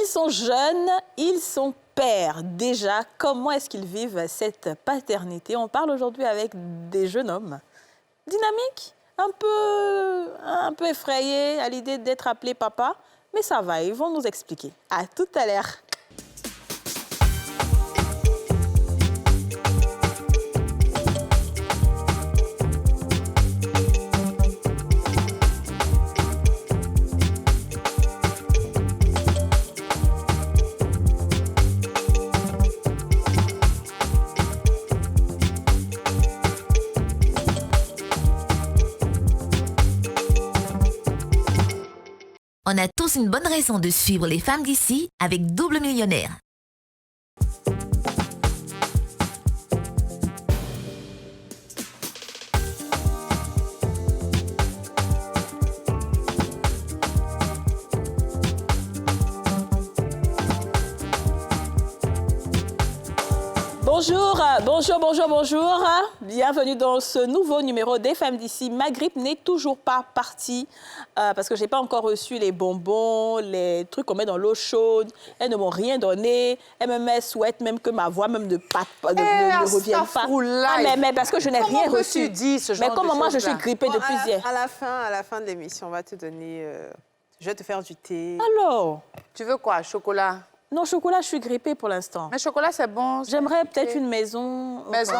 Ils sont jeunes, ils sont pères. Déjà, comment est-ce qu'ils vivent cette paternité? On parle aujourd'hui avec des jeunes hommes dynamiques, un peu effrayés à l'idée d'être appelés papa. Mais ça va, ils vont nous expliquer. À tout à l'heure. On a tous une bonne raison de suivre les femmes d'ici avec Double Millionnaire. Bonjour. Bienvenue dans ce nouveau numéro des femmes d'ici. Ma grippe n'est toujours pas partie parce que je n'ai pas encore reçu les bonbons, les trucs qu'on met dans l'eau chaude. Elles ne m'ont rien donné. Elles souhaitent même que ma voix même ne revienne pas. Mais parce que je n'ai rien reçu. Mais comme moi, je suis grippée depuis hier. À la fin de l'émission, on va te donner... je vais te faire du thé. Alors? Tu veux quoi? Chocolat? Non, chocolat, je suis grippée pour l'instant. Mais chocolat, c'est bon. J'aimerais peut-être une maison. Maison.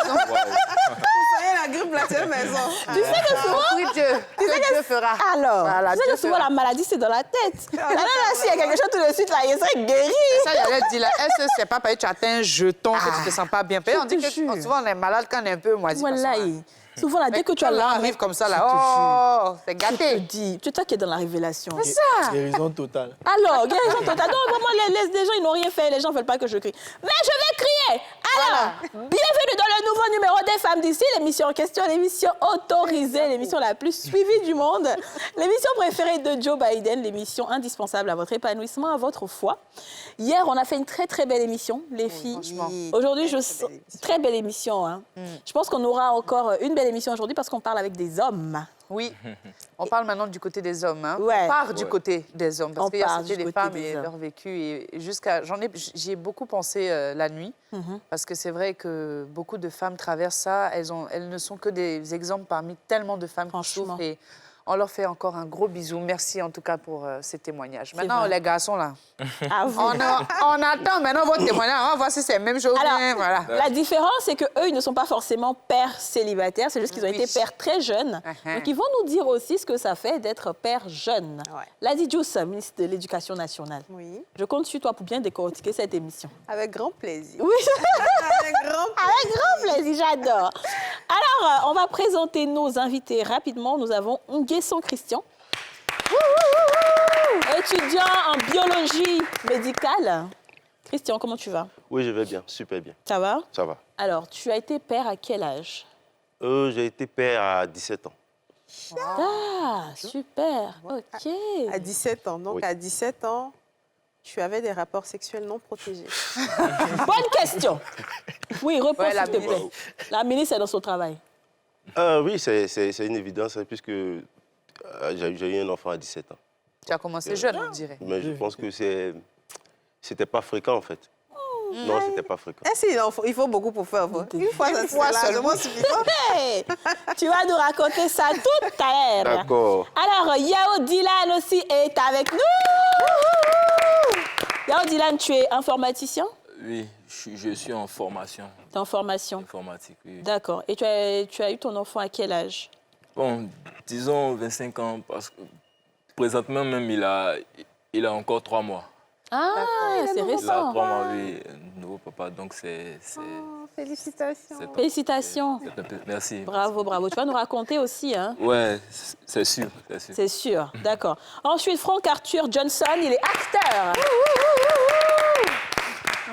Vous savez, la grippe, là, c'est une maison. Tu sais que souvent... Oui, Dieu fera. Alors, voilà, tu sais que souvent, la maladie, c'est dans la tête. Là, s'il y a quelque chose tout de suite, là, il serait guéri. Ça, j'allais te dire, là, est-ce que c'est pas parce que tu as atteint un jeton que tu te sens pas bien? On dit que souvent, on est malade quand on est un peu moisi. Voilà. Souvent, là, dès que tu as là, arrive comme ça, là, c'est gâté. Je te dis, tu es toi qui es dans la révélation. C'est ça. Guérison totale. Alors, guérison totale. Non, vraiment, les gens, ils n'ont rien fait. Les gens ne veulent pas que je crie. Mais je vais crier. Alors, bienvenue dans le nouveau numéro des femmes d'ici. L'émission en question, l'émission autorisée, l'émission la plus suivie du monde. L'émission préférée de Joe Biden, l'émission indispensable à votre épanouissement, à votre foi. Hier, on a fait une très, très belle émission, les filles. Franchement. Aujourd'hui, très belle émission. Hein. Je pense qu'on aura encore une belle émission aujourd'hui parce qu'on parle avec des hommes. Oui. On parle maintenant du côté des hommes. Hein. Ouais. On part du côté des hommes. Parce qu'il y a du des côté femmes des et hommes. leur vécu. Et j'y ai beaucoup pensé la nuit. Parce que c'est vrai que beaucoup de femmes traversent ça. Elles ne sont que des exemples parmi tellement de femmes qui souffrent. Et on leur fait encore un gros bisou. Merci en tout cas pour ces témoignages. Maintenant, les garçons, là, on attend maintenant votre témoignage. On va voir si c'est la même chose. Alors, voilà. La différence, c'est qu'eux, ils ne sont pas forcément pères célibataires. C'est juste qu'ils ont été pères très jeunes. Donc, ils vont nous dire aussi ce que ça fait d'être père jeune. Ladi Diouf, ministre de l'Éducation nationale. Oui. Je compte sur toi pour bien décortiquer cette émission. Avec grand plaisir. Oui. Avec grand plaisir. Avec grand plaisir, j'adore. Alors, on va présenter nos invités rapidement. Nous avons Nguesson Christian, étudiant en biologie médicale. Christian, comment tu vas? Oui, je vais bien, super bien. Ça va? Ça va. Alors, tu as été père à quel âge? J'ai été père à 17 ans. Ah, super. OK. À 17 ans. Donc, Oui. à 17 ans, tu avais des rapports sexuels non protégés. Bonne question. Oui, réponds, Ouais, la s'il te plaît. La ministre est dans son travail. Oui, c'est une évidence, hein, puisque j'ai eu un enfant à 17 ans. Tu as commencé jeune, on dirait. Mais je pense que c'était pas fréquent, en fait. Non, c'était pas fréquent. Est-ce qu'il faut beaucoup pour faire? Une fois, ça c'est largement suffisant. Hey, tu vas nous raconter ça tout à l'heure. D'accord. Alors, Yao Dylan aussi est avec nous. Yao Dylan, tu es informaticien? Oui, je suis en formation. Tu es en formation? Informatique, oui. D'accord. Et tu as eu ton enfant à quel âge? Bon, disons 25 ans, parce que présentement même, il a encore 3 mois. Ah, c'est Il a récent. 3 mois, oui, nouveau papa, donc c'est... Félicitations. Félicitations. Merci. Bravo, bravo. Tu vas nous raconter aussi, hein? Ouais, c'est sûr, c'est sûr. C'est sûr, d'accord. Ensuite, Frank Arthur Johnson, il est acteur.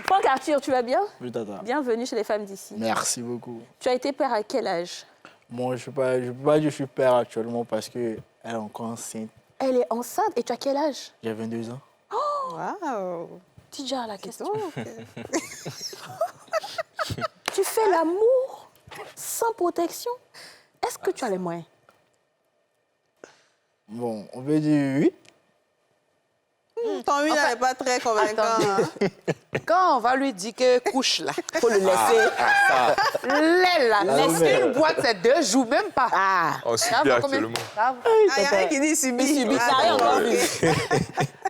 Frank Arthur, tu vas bien? Oui, tata. Bienvenue chez les femmes d'ici. Merci beaucoup. Tu as été père à quel âge? Moi, je ne peux pas dire que je suis père actuellement parce qu'elle est encore enceinte. Elle est enceinte et tu as quel âge? J'ai 22 ans. Waouh. Dis déjà la question. Donc, Tu fais l'amour sans protection? Est-ce que tu as les moyens? Bon, on peut dire oui. Ton huile n'est pas très convaincant. Hein? Quand on va lui dire que couche là, Il faut le laisser. lait là, laisser une boîte, c'est 2 jours, même pas. Ah. On Ça subit va combien? actuellement. Ça va. Ah, il y a un qui dit subit. Subit, ça rien encore vu.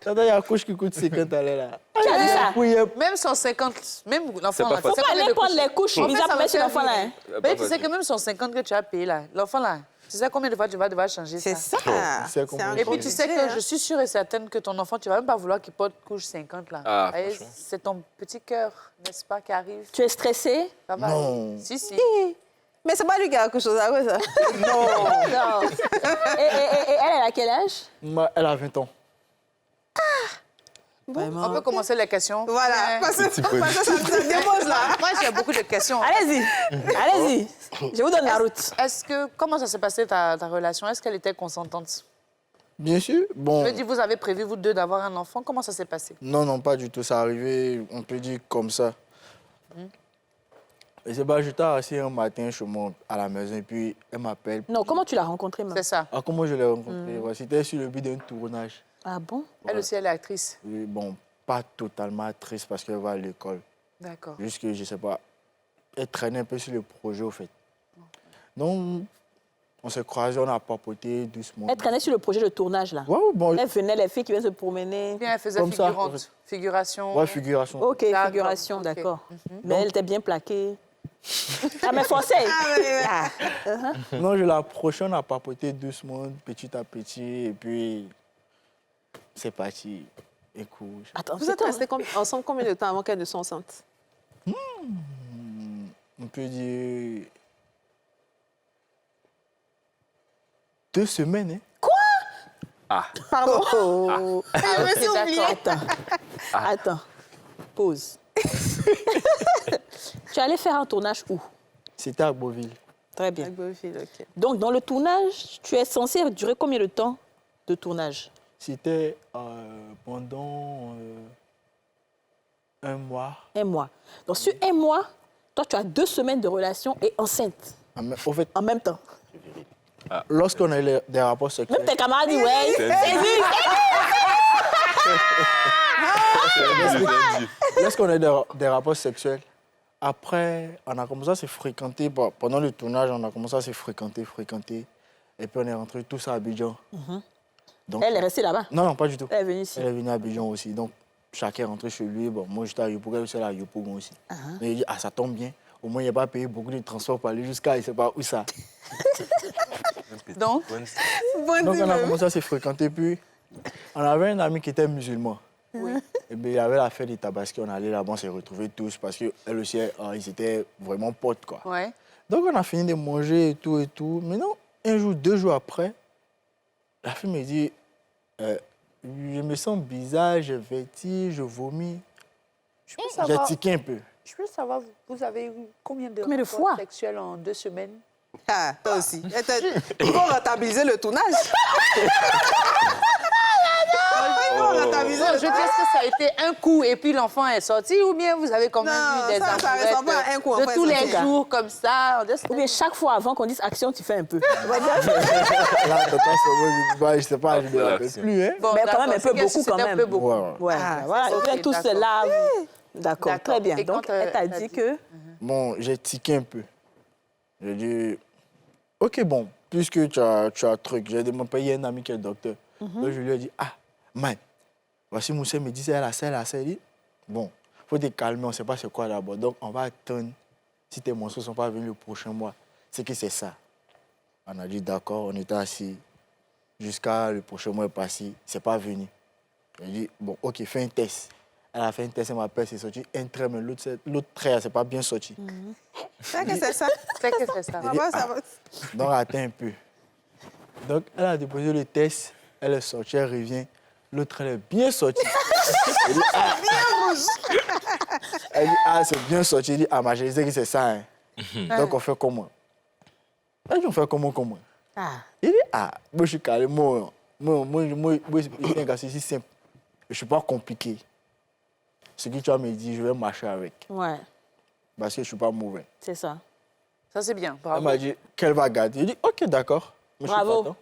Attends, il y a un couche qui coûte 50 allez là. Tu as dit ça? Oui, Même 150, même l'enfant C'est pas là. facile. Faut pas aller prendre les couches En fait, bizarres ça pour va mettre sur faire l'enfant là. Hein. Mais tu sais que même 150 que tu as payé là, l'enfant là, tu sais combien de fois tu vas devoir changer C'est ça? ça. C'est combien? un Et gros puis tu sais budget, que je hein. suis sûre et certaine que ton enfant, tu vas même pas vouloir qu'il porte couche 50 là. Ah, Et franchement. c'est ton petit cœur, n'est-ce pas, qui arrive. Tu es stressée? Ça va Non. aller. Si, si. Mais c'est pas lui qui a quelque chose à voir, ça. Non. Et elle a quel âge? Elle a 20 ans. On peut commencer les questions. Voilà. Parce que ça dépose là. Moi, j'ai beaucoup de questions. Allez-y. Allez-y. Je vous donne la route. Comment ça s'est passé ta relation? Est-ce qu'elle était consentante? Bien sûr. Bon. Je veux dire, vous avez prévu, vous deux, d'avoir un enfant. Comment ça s'est passé? Non, non, pas du tout. Ça arrivé, on peut dire comme ça. Et c'est pas, j'étais assis un matin chez moi à la maison et puis elle m'appelle. Non, comment tu l'as rencontrée, maman? C'est ça. Ah, comment je l'ai rencontrée? Ouais, c'était sur le but d'un tournage. Ah bon? Elle aussi, elle est actrice. Oui, bon, pas totalement triste parce qu'elle va à l'école. D'accord. Juste que, je sais pas, elle traînait un peu sur le projet, au fait. Donc, on s'est croisés, on a papoté doucement. Elle traînait sur le projet de tournage, là. Ouais, bon, Elle venait, les filles qui viennent se promener. Bien, elle faisait Comme ça, figurante. en fait. Figuration. ouais, figuration. OK, D'accord, figuration, ok. d'accord. Mais elle était bien plaquée. Ah, mais forcée. Ah. Non, je l'ai approché, on a papoté doucement, petit à petit, et puis c'est parti. Écoute, Attends, Vous êtes restés ensemble combien de temps avant qu'elle ne soit enceinte? on peut dire 2 semaines, hein? Pardon. Oh. Ah, ok, d'accord. Attends. Attends. Pause. Tu allais faire un tournage où? C'était à Beauville. Très bien. OK. Donc, dans le tournage, tu es censé durer combien de temps de tournage? C'était pendant 1 mois. 1 mois. Donc, sur 1 mois, toi, tu as 2 semaines de relation et enceinte Au fait, en même temps. lorsqu'on a eu des rapports sexuels, Même tes camarades disent, ouais, c'est lui. lorsqu'on a eu des rapports sexuels, après, on a commencé à se fréquenter. Pendant le tournage, on a commencé à se fréquenter. Et puis, on est rentrés tous à Abidjan. Donc, Elle est restée là-bas. non, non, pas du tout. Elle est venue ici. Elle est venue à Abidjan aussi. Donc, chacun est rentré chez lui. Bon, moi, j'étais à Yopougon, elle aussi, elle est à Yopougon aussi. Mais il dit, ah, ça tombe bien. Au moins, il n'y a pas payé beaucoup de transport pour aller jusqu'à, il ne sait pas où ça. Donc, Donc, on a commencé à se fréquenter. Puis, on avait un ami qui était musulman. Et bien, il avait la fête de Tabaski. On allait là-bas, on s'est retrouvés tous parce qu'elle aussi, ils étaient vraiment potes, quoi. ouais. Donc, on a fini de manger et tout et tout. Maintenant, 1 jour, 2 jours après, la fille me dit, je me sens bizarre, j'ai vertige, je vomis. Je peux J'ai savoir, tiqué un peu. vous avez eu combien de Combien de rapports fois sexuels en 2 semaines? Ah, toi aussi. Il faut rentabiliser le tournage. Il faut rentabiliser Non, le je veux dire, est-ce que ça a été un coup et puis l'enfant est sorti ou bien vous avez quand même Non, eu des ça amourettes ressemble pas à un coup, de enfant tous est les sorti. jours comme ça? Ou bien chaque fois avant qu'on dise action, tu fais un peu. Là, je ne sais pas, je ne me rappelle L'action. plus. Hein? Bon, Mais quand d'accord, même un peu c'est que beaucoup, c'était quand un même. peu beaucoup. Ouais, ouais. Ouais, Ah, voilà. ok, Ils viennent tous d'accord. là. D'accord, D'accord. très bien. Et Donc, quand, elle t'a elle t'a dit dit- que... Bon, j'ai tiqué un peu. J'ai dit, OK, bon, puisque tu as un truc, j'ai demandé à payer un ami qui est docteur. Donc, je lui ai dit, ah, man, voici Moussa me dit, c'est la selle. Il dit, bon, il faut te calmer, on ne sait pas c'est quoi d'abord. Donc, on va attendre, si tes morceaux ne sont pas venus le prochain mois, c'est que c'est ça. On a dit, d'accord, on était assis. Jusqu'à le prochain mois est passé, c'est pas venu. J'ai dit, bon, OK, fais un test. Elle a fait un test, elle m'appelle, c'est sorti un trait, mais l'autre trait, c'est pas bien sorti. C'est que c'est ça. C'est que c'est ça. Ça va. Donc, attends un peu. Donc, elle a déposé le test, elle est sortie, elle revient. L'autre, elle est bien sortie. Elle dit, ah. Elle dit, ah, c'est bien sorti. Elle dit, ah, ma chérie, c'est que c'est ça. Hein. Donc, on fait comment? Elle dit, on fait comment? Ah, Il dit, ah, moi, je suis calme. Moi, je suis un gars si simple. Je ne suis pas compliqué. Ce que tu as me dit, je vais marcher avec. ouais, Parce que je ne suis pas mauvais. c'est ça. Ça, c'est bien. Elle Bravo. m'a dit qu'elle va garder. Il dit, OK, d'accord. Mais je suis Bravo. partant.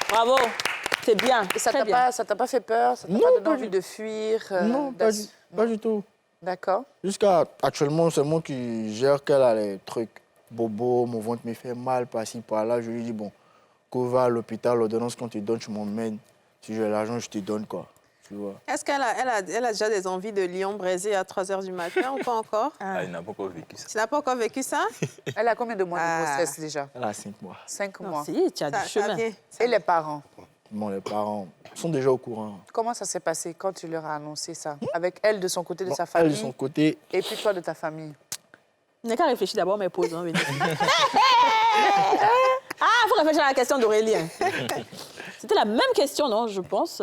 Bravo. C'est bien, Et ça très t'a bien. pas, ça t'a pas fait peur? Ça t'a Non, pas donné pas envie du- de fuir? Non, pas du tout. D'accord. Jusqu'à actuellement, c'est moi qui gère qu'elle a les trucs. Bobo, mon ventre me fait mal, par-ci, par-là. Je lui dis, bon, qu'on va à l'hôpital, l'ordonnance qu'on te donne, tu m'emmènes. Si j'ai l'argent, je te donne, quoi. Tu vois. Est-ce qu'elle a déjà des envies de lion braisé à 3 h du matin ou pas encore? Ah, il n'a pas encore vécu ça. Tu n'as pas encore vécu ça? Elle a combien de mois de Ah. grossesse déjà? Elle a 5 mois. 5 Non, mois. si, tu as du Ça chemin. vient. Et les parents? Bon, les parents sont déjà au courant. Comment ça s'est passé quand tu leur as annoncé ça? Avec elle de son côté, de Bon, sa elle, famille, de son côté, et puis toi de ta famille? On n'a qu'à réfléchir d'abord, mais pause. Hein, il faut réfléchir à la question d'Aurélien. C'était la même question, non, je pense.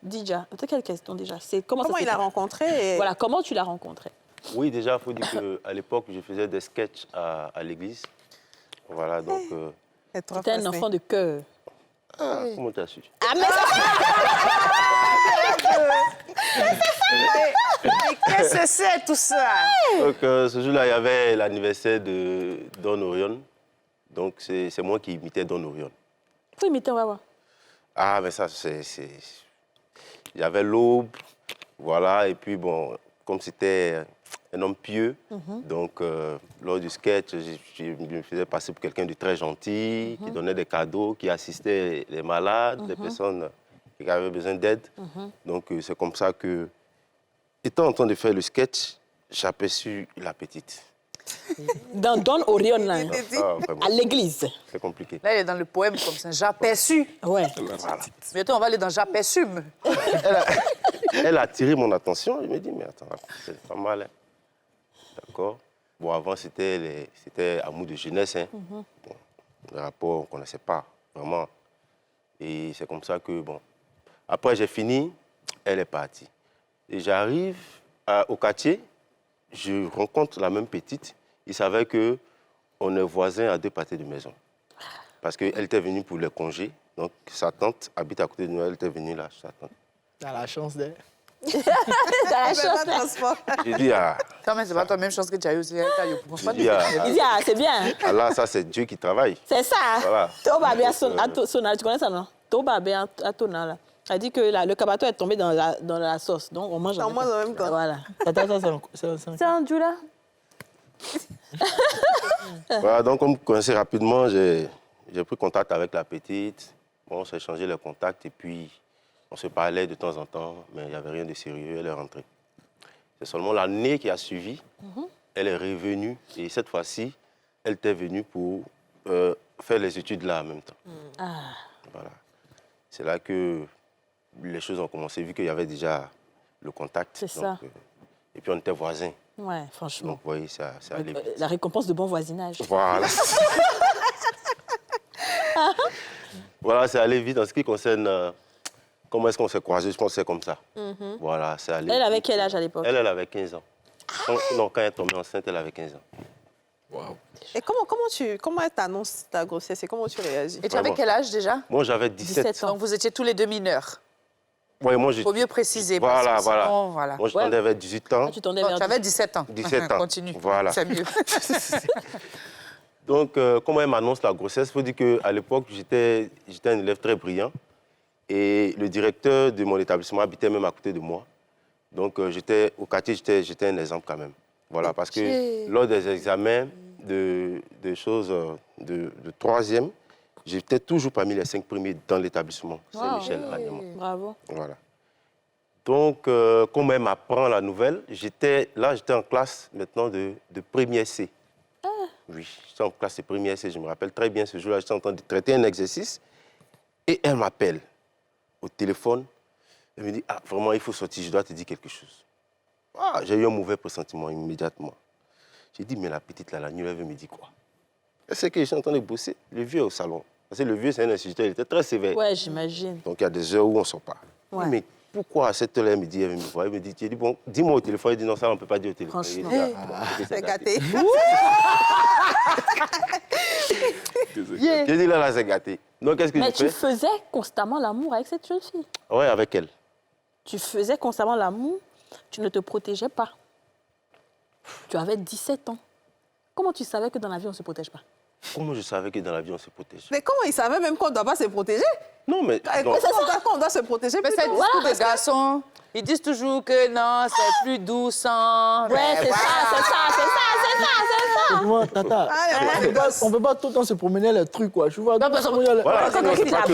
Déjà, c'était quelle question déjà? C'est comment Comment ça il s'est a fait? rencontré? Voilà, comment tu l'as rencontré? Oui, déjà, il faut dire qu'à l'époque, je faisais des sketchs à l'église. Voilà, donc... C'était un enfant de cœur. comment tu as su? Ah, mais ça... Mais qu'est-ce que c'est tout ça? Donc, ce jour-là, il y avait l'anniversaire de Don Orion. Donc, c'est moi qui imitais Don Orion. faut imiter, on va voir. Ah, mais ça, c'est... Il y avait l'aube, voilà, et puis, bon, comme c'était un homme pieux, donc, lors du sketch, je me faisais passer pour quelqu'un de très gentil, qui donnait des cadeaux, qui assistait les malades, les personnes qui avaient besoin d'aide. Donc, c'est comme ça que, étant en train de faire le sketch, j'ai aperçu la petite. Dans Don Orion, là, hein, Ah, vraiment, à l'église. c'est compliqué. Là, il est dans le poème comme ça. J'aperçus. Ouais. Voilà. Bientôt, on va aller dans j'aperçume. Elle a attiré mon attention. Je me dis, mais attends, c'est pas mal. Hein. D'accord. Bon, avant, c'était amour de jeunesse. Hein. Bon, le rapport, on ne connaissait pas, vraiment. Et c'est comme ça que, bon. Après, j'ai fini, elle est partie. Et j'arrive au quartier, je rencontre la même petite. Il savait qu'on est voisins à 2 pâtés de maison. Parce qu'elle était venue pour le congé. Donc, sa tante habite à côté de nous. Elle était venue là, sa tante. t'as la chance d'elle. T'as la chance, là. transport. J'ai dit, ah, Quand même, c'est pas toi même chance que tu as eu aussi. j'ai dit, Il dit, ah, c'est bien. Hein. ah, là, ça, c'est Dieu qui travaille. C'est ça. Hein. Voilà. Toba bien Sona, tu connais ça, non? Toba bien Atona, là. Elle dit que le cabato est tombé dans la sauce. Donc, on mange On mange en même temps. Voilà. Attends, c'est C'est un Djoula. Voilà, donc, comme vous connaissez rapidement, j'ai pris contact avec la petite. Bon, on s'est échangé les contacts et puis on se parlait de temps en temps, mais il n'y avait rien de sérieux. Elle est rentrée. C'est seulement l'année qui a suivi. Elle est revenue et cette fois-ci, elle était venue pour faire les études là en même temps. Voilà. C'est là que les choses ont commencé, vu qu'il y avait déjà le contact. C'est donc, ça. Et puis on était voisins. Ouais, franchement. Donc, vous voyez, ça allait vite. La récompense de bon voisinage. Voilà. Voilà, c'est allé vite en ce qui concerne comment est-ce qu'on s'est croisés. Je pense que c'est comme ça. Voilà, c'est allé. Elle avait quel âge à l'époque? Elle avait 15 ans. Non, quand elle est tombée enceinte, elle avait 15 ans. Waouh. Et comment elle t'annonce ta grossesse et comment tu réagis? Et tu avais Vraiment. quel âge déjà? Moi, j'avais 17. 17 ans. Donc, vous étiez tous les deux mineurs. Ouais, moi, Il faut mieux préciser. parce Voilà, que voilà. sinon, voilà. Moi, je Ouais. tendais vers 18 ans. Ah, tu tendais Donc, vers tu avais 17 ans. 17 ans. Continue. Voilà. C'est mieux. Donc, comment elle m'annonce la grossesse? Il faut dire qu'à l'époque, j'étais un élève très brillant. Et le directeur de mon établissement habitait même à côté de moi. Donc, j'étais au quartier, j'étais un exemple quand même. Voilà, parce que lors des examens de choses de 3e, j'étais toujours parmi les 5 premiers dans l'établissement Saint-Michel à Niamey. Bravo. Voilà. Donc, comme elle m'apprend la nouvelle, j'étais en classe maintenant de première C. Oui, j'étais en classe de première C, je me rappelle très bien ce jour-là, j'étais en train de traiter un exercice et elle m'appelle au téléphone. Elle me dit, ah, vraiment, il faut sortir, je dois te dire quelque chose. Ah, j'ai eu un mauvais pressentiment immédiatement. J'ai dit, mais la petite là, la nuit, elle veut me dire quoi? Elle sait que je suis en train de bosser. Le vieux est au salon. Parce que le vieux, c'est un instituteur, il était très sévère. Ouais, j'imagine. Donc, il y a des heures où on ne sort pas. Ouais. Mais pourquoi à cette heure-là, elle me dit, elle me voit, elle me dit, bon, dis-moi au téléphone. Elle dit, non, ça, on ne peut pas dire au téléphone. Franchement. Je dis, ah, bon, ok, C'est gâté. J'ai dit, là, c'est gâté. Donc, qu'est-ce que Mais je tu fais? faisais constamment l'amour avec cette jeune fille. Oui, avec elle. Tu faisais constamment l'amour, tu ne te protégeais pas. Tu avais 17 ans. Comment tu savais que dans la vie, on ne se protège pas? Comment je savais que dans la vie, on se protège? Mais comment il savait même qu'on ne doit pas se protéger? Non, mais... non. On doit se protéger. Mais c'est le plutôt. discours des garçons. Ils disent toujours que non, c'est plus doux sans... Ouais, c'est ça. Tu vois, Tata, on peut pas tout le temps se promener les trucs, quoi. Tu vois, Voilà, Quand non, on c'est dit pas que...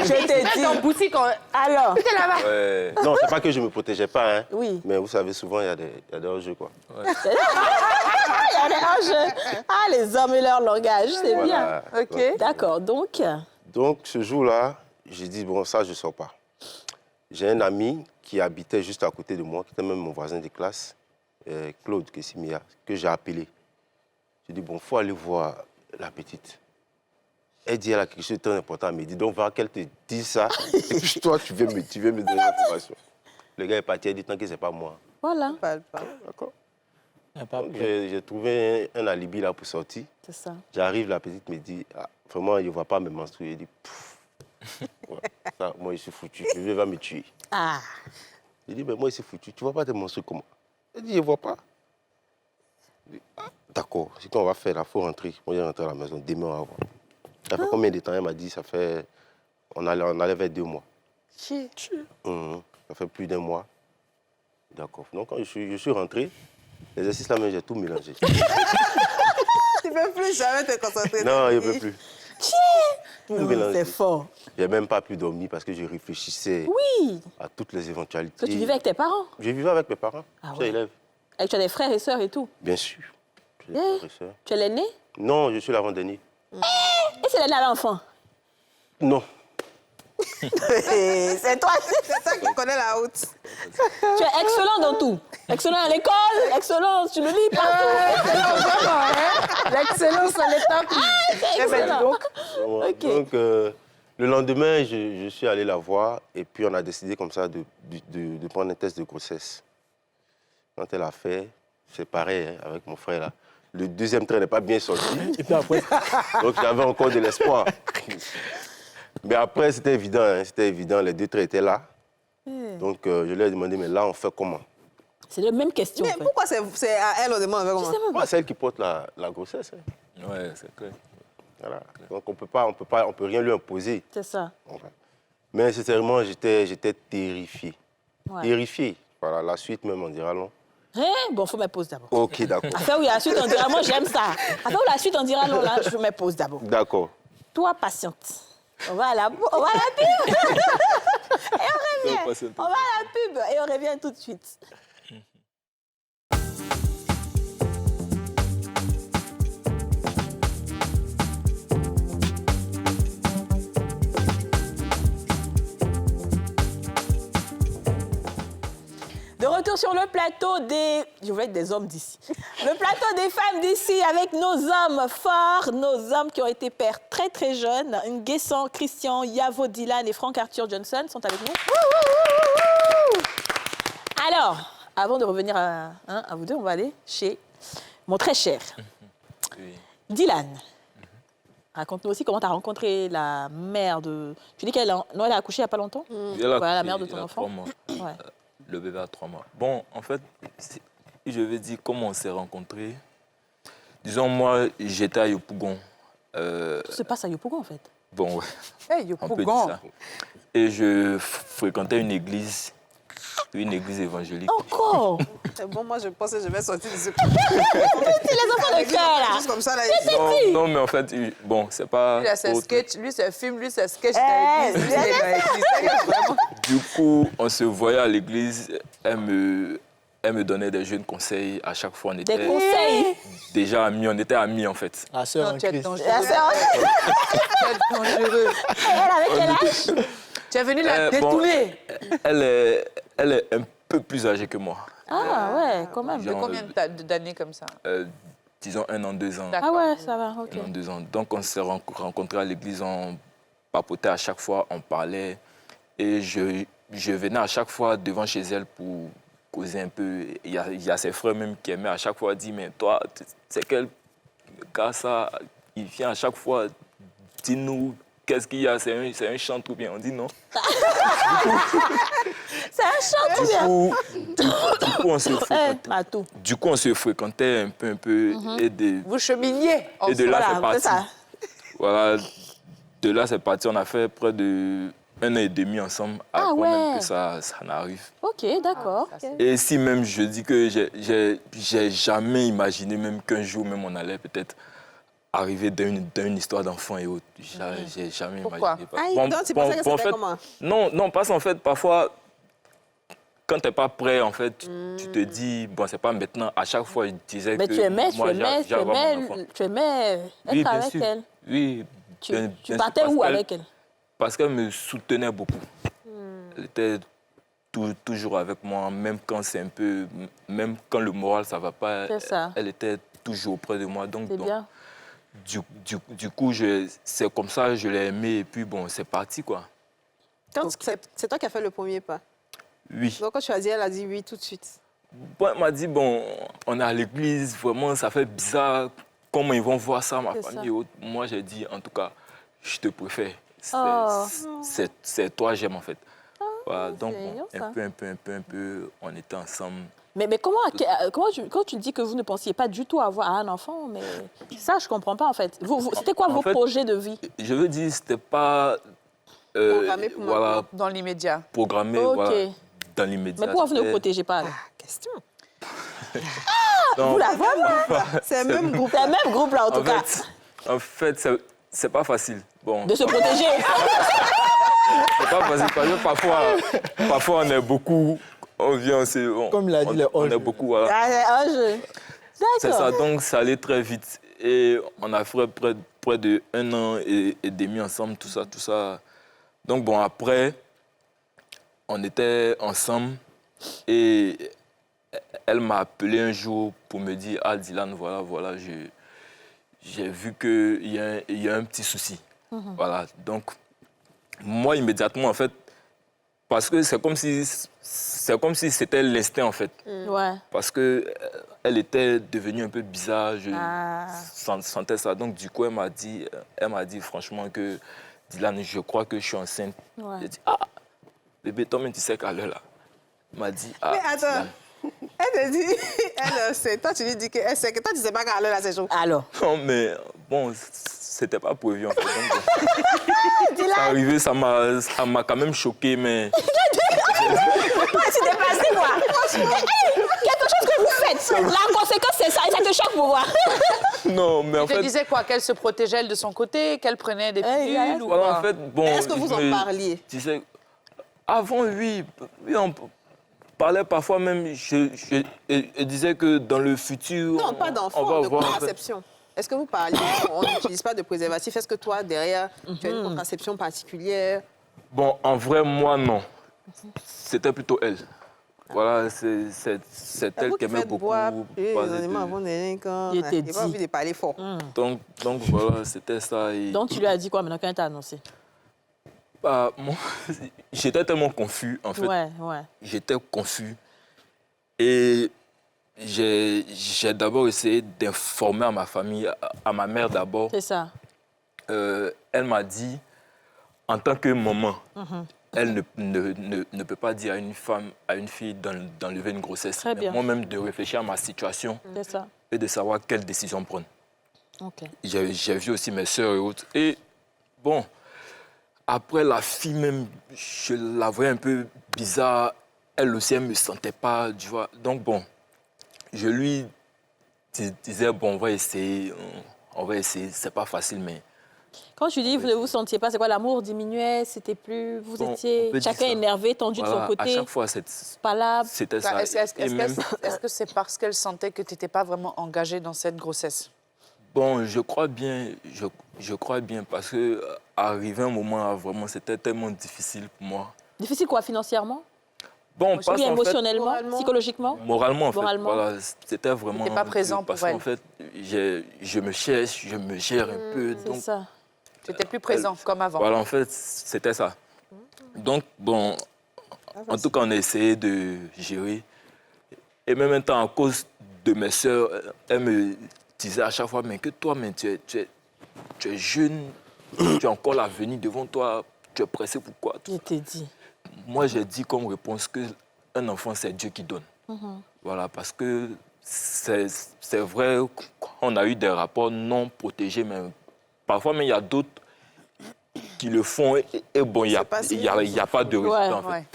Je t'ai dit. boutique. Alors, T'es là-bas. Ouais. Non, c'est pas que je me protégeais pas, hein. Oui. Mais vous savez, souvent, il y a des enjeux, quoi. il y a des enjeux. Ah, les hommes et leur langage, c'est bien. Voilà. OK. D'accord, donc... Donc, ce jour-là, j'ai dit, bon, ça, je ne sors pas. J'ai un ami qui habitait juste à côté de moi, qui était même mon voisin de classe, Claude Kessimia, que j'ai appelé. J'ai dit, bon, il faut aller voir la petite. Elle dit, elle a quelque chose de très important à me dire. Donc, va qu'elle te dise ça, et puis toi, tu veux me donner l'information. Le gars est parti, il a dit, tant que ce n'est pas moi. Voilà, D'accord. Y a pas Donc, j'ai trouvé un alibi là pour sortir. c'est ça. J'arrive, la petite me dit, ah, vraiment, il ne voit pas mes menstrues. Elle dit, pouf. Ouais, ça, moi, je suis foutu. Je vais me tuer. Ah, J'ai dit, mais moi, je suis foutu. Tu ne vois pas tes menstrues comment? Elle dit, je ne vois pas. Je dis, ah, d'accord. C'est qu'on va faire là, il faut rentrer. Moi, je vais rentrer à la maison. Demain, on va voir. Ça fait combien de temps? Elle m'a dit, ça fait... On allait vers 2 mois. Ça fait plus d'1 mois. D'accord. Donc, quand je suis rentré, l'exercice là, j'ai tout mélangé. Tu ne peux plus jamais te concentrer. Non, je ne peux plus. Tout mélangé. c'est fort. Je n'ai même pas pu dormir parce que je réfléchissais Oui, à toutes les éventualités. parce que tu vivais avec tes parents. Je vivais avec mes parents. Ah Je suis ouais. élève. Et tu as des frères et sœurs et tout. Bien sûr. J'ai des Yeah. frères et sœurs. Tu es l'aîné? Non, je suis l'avant-dernier. Et c'est l'aîné à l'enfant? Non. C'est toi. C'est toi qui connais la route. Tu es excellent dans tout. Excellent à l'école, excellent, tu le lis partout. L'excellence à l'état. Excellent. Donc, Ok. le lendemain, je suis allé la voir et puis on a décidé comme ça de prendre un test de grossesse. Quand elle a fait, c'est pareil hein, avec mon frère là. Le deuxième train n'est pas bien sorti. Et puis après, Donc j'avais encore de l'espoir. Mais après, c'était évident, les 2 trains étaient là. Donc je lui ai demandé, mais là, on fait comment? C'est la même question. Mais en fait. pourquoi c'est à elle on demande avec moi? Moi, c'est elle qui porte la grossesse. Hein. Ouais, c'est clair. Voilà. Donc on peut rien lui imposer. C'est ça. Enfin. Mais sincèrement, j'étais terrifié. Ouais. Terrifié. Voilà, la suite même, on dira non. Bon, faut me poser d'abord. Ok, d'accord. Affaire où il y a la suite, on dira, moi j'aime ça. Affaire où la suite, on dira non, là, je me pose d'abord. D'accord. Toi, patiente. On va à la pub. Et on revient. On va à la pub et on revient tout de suite. De retour sur le plateau des... Je voulais être des hommes d'ici. Le plateau des femmes d'ici avec nos hommes forts, nos hommes qui ont été pères très très jeunes. Nguessan, Christian, Yavo Dylan et Frank Arthur Johnson sont avec nous. Alors, avant de revenir à vous deux, on va aller chez mon très cher Oui. Dylan. Raconte-nous aussi comment tu as rencontré la mère de... Tu dis qu'elle a accouché il n'y a pas longtemps? Voilà, la mère de ton enfant. 3 mois. Ouais. Le bébé a 3 mois. Bon, en fait, je vais dire comment on s'est rencontrés. Disons, moi, j'étais à Yopougon. Tout se passe à Yopougon, en fait. Bon, ouais, Hey, on peut dire ça. Et je fréquentais une église évangélique. Encore? C'est bon, moi je pense que je vais sortir de ce... C'est les enfants de cœur, là. Juste comme ça, là. Non, mais en fait, bon, c'est pas... Lui, c'est trop- sketch, lui, c'est film, lui, c'est sketch. Du coup, on se voyait à l'église. Elle me donnait des jeunes conseils. À chaque fois, on était Des conseils. déjà amis. On était amis, en fait. la sœur en Non, tu es Christ. dangereux. La sœur, Tu es dangereux. elle avec quel âge? Tu es venu la Bon, détourner. elle est un peu plus âgée que moi. Ah ouais, quand même. De combien d'années comme ça? Disons 1 an, 2 ans. D'accord. Ah ouais, ça va, ok. 1 an, 2 ans. Donc, on s'est rencontrés à l'église, on papotait à chaque fois, on parlait. Et je venais à chaque fois devant chez elle pour causer un peu. Il y a ses frères même qui aimaient à chaque fois dire, mais toi, c'est quel gars ça? Il vient à chaque fois, dis-nous, qu'est-ce qu'il y a? C'est un chant ou bien? On dit non. C'est un chant ou bien? Du coup, on se fréquentait. Matou. Du coup, on se fréquentait un peu. Et Vous cheminiez. et de là, Voilà, c'est c'est parti. ça. Voilà. de là, c'est parti. On a fait près de 1 an et demi ensemble avant même que ça n'arrive. Ok, d'accord. Et si même je dis que j'ai jamais imaginé même qu'un jour même on allait peut-être arriver d'une histoire d'enfant et autres. J'ai jamais Pourquoi? imaginé. Donc, c'est pour ça que c'était comment? Non, parce qu'en fait, parfois, quand tu n'es pas prêt, en fait, tu te dis, bon, c'est pas maintenant. À chaque fois, je disais Mais que tu aimais oui, être bien avec sûr. elle. Oui, Tu bien partais sûr, où avec elle? Parce qu'elle me soutenait beaucoup. Elle était toujours avec moi, même quand c'est un peu... Même quand le moral, ça va pas, C'est ça. elle était toujours auprès de moi. Donc, C'est bien. du coup, c'est comme ça, je l'ai aimé. Et puis, bon, c'est parti, quoi. C'est toi qui as fait le premier pas. Oui. Donc, quand tu as dit, elle a dit oui tout de suite. Bon, elle m'a dit, bon, on est à l'église, vraiment, ça fait bizarre. Comment ils vont voir ça, ma C'est famille ça. et autres. Moi, j'ai dit, en tout cas, je te préfère. Oh. C'est toi, j'aime, en fait. Voilà, donc, c'est bon, mignon, ça. un peu, on était ensemble. Mais quand tu dis que vous ne pensiez pas du tout avoir un enfant, mais ça, je comprends pas, en fait. C'était quoi En vos fait, projets de vie? Je veux dire, c'était pas... Programmé pour voilà, Dans l'immédiat. programmé Ok. voilà, dans l'immédiat. Mais pourquoi vous ne vous C'était- protégez pas? Question. Non, Vous la vraiment? C'est le même groupe. C'est le même groupe, là, en tout cas. En fait, c'est pas facile. Bon, De se protéger. c'est pas facile parce que parfois on est beaucoup, on vient, Comme il a dit, les on est anges. beaucoup, voilà. Ah, C'est ça, D'accord. donc ça allait très vite. Et on a fait près de 1 an et demi ensemble, tout ça. Donc bon, après, on était ensemble et elle m'a appelé un jour pour me dire « Ah, Dylan, voilà, j'ai vu qu'il y a un petit souci. Voilà, donc moi, immédiatement, en fait, parce que c'est comme si c'était l'instinct, en fait. Ouais. Parce que elle était devenue un peu bizarre, je Ah. sentais ça. Donc, du coup, elle m'a dit franchement que, Dylan, je crois que je suis enceinte. Ouais. J'ai dit, ah, bébé, toi-même, tu sais qu'à l'heure, là. Elle m'a dit, ah, Mais attends, Dylan. elle te dit, elle sait. Toi, tu lui dis qu'elle sait que toi, tu sais pas qu'elle est là, c'est chaud. Alors, Non, mais bon, c'était pas prévu, en fait. Donc, c'est arrivé, ça m'a quand même choqué, mais... tu t'es passé, moi. Quelque chose que vous faites. La conséquence, c'est ça. Et ça te choque pour voir. Non, mais en Elle te fait... disait quoi? Qu'elle se protégeait elle de son côté? Qu'elle prenait des pilules ou Voilà, quoi? en fait, bon... Est-ce que vous en parliez? Tu sais, avant, oui, on parlait parfois même, je disais que dans le futur... Non, pas on d'enfant, va de voir, en fait. contraception. Est-ce que vous parliez? On n'utilise pas de préservatif. Est-ce que toi, derrière, tu as une contraception particulière? Bon, en vrai, moi, non. C'était plutôt elle. Voilà, c'est elle qui aimait beaucoup parler Il était Il n'a pas envie de parler fort. Donc voilà, c'était ça. Et, Donc, tu lui as dit quoi maintenant quand elle t'a annoncé? bah, moi, j'étais tellement confus, en fait. Ouais. J'étais confus. Et j'ai d'abord essayé d'informer à ma famille, à ma mère d'abord. C'est ça. Elle m'a dit, en tant que maman, elle ne peut pas dire à une femme, à une fille d'enlever une grossesse. Très bien. Moi-même, de réfléchir à ma situation C'est ça. et de savoir quelle décision prendre. OK. J'ai vu aussi mes sœurs et autres. Et bon, après, la fille même, je la voyais un peu bizarre. Elle aussi, elle ne me sentait pas, tu vois. Donc bon, je lui disais, bon, on va essayer, c'est pas facile, mais... Quand tu dis vous ne vous sentiez pas, c'est quoi? L'amour diminuait, c'était plus... Vous Bon, on étiez peut dire chacun ça. énervé, tendu de son Voilà, côté, à chaque fois, palable. c'était Bah, ça. Et même- Est-ce que c'est parce qu'elle sentait que tu n'étais pas vraiment engagée dans cette grossesse? Bon, je crois bien, parce que arrivé un moment, vraiment, c'était tellement difficile pour moi. Difficile quoi, financièrement? Bon, Ou bien en fait, émotionnellement, moralement. psychologiquement? moralement, en fait, Moralement. voilà, c'était vraiment... T'étais pas présent parce pour elle. qu'en fait, je me cherche, je me gère un peu, C'est donc ça. Tu n'étais plus présent comme avant. voilà, en fait, c'était ça. Donc, bon, en tout cas, on a essayé de gérer. Et même un temps, à cause de mes sœurs, elles me disaient à chaque fois, mais que toi, mais tu es jeune, tu as encore l'avenir devant toi, tu es pressé, pourquoi? Je t'ai dit. Moi, j'ai dit comme réponse qu'un enfant, c'est Dieu qui donne. Voilà, parce que c'est vrai qu'on a eu des rapports non protégés, mais parfois, mais il y a d'autres qui le font. Et bon, il n'y a pas de résultat, en fait. Ouais.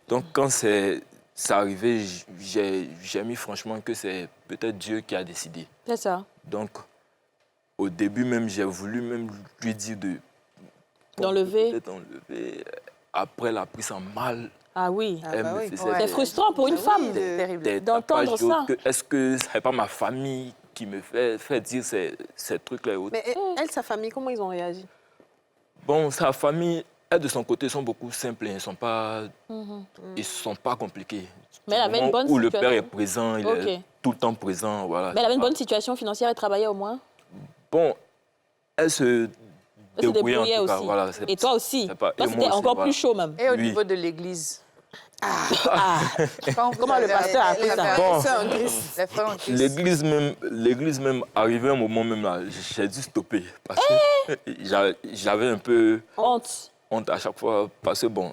Donc, quand c'est arrivé, j'ai mis franchement que c'est peut-être Dieu qui a décidé. C'est ça. Donc, au début même, j'ai voulu même lui dire D'enlever. Peut-être enlever. Après, elle a pris ça mal. Ah oui. Elle bah me oui. faisait Ouais. C'est frustrant pour une femme. C'est terrible. t'as pas d'entendre joué ça. Est-ce que ce n'est pas ma famille qui me fait dire ces trucs-là et autres? Mais elle, sa famille, comment ils ont réagi? Bon, sa famille, elle, de son côté, sont beaucoup simples. Ils ne sont pas compliqués. Mais elle avait Au une moment bonne où le situation. père est présent, il Ok. est tout le temps présent. Voilà. Mais elle avait une bonne situation financière, elle travaillait au moins. Bon, elle se Elle se débrouillait en débrouillait tout cas. aussi. Voilà, Et toi aussi. c'est pas- Toi, et c'était moi aussi, encore voilà. plus chaud même. Et au Oui. niveau de l'église? Comment le pasteur a pris ça? Bon. Les frères en Christ. L'église même, arrivé un moment même là, j'ai dû stopper. Parce que j'avais un peu Honte. honte à chaque fois. Parce que bon,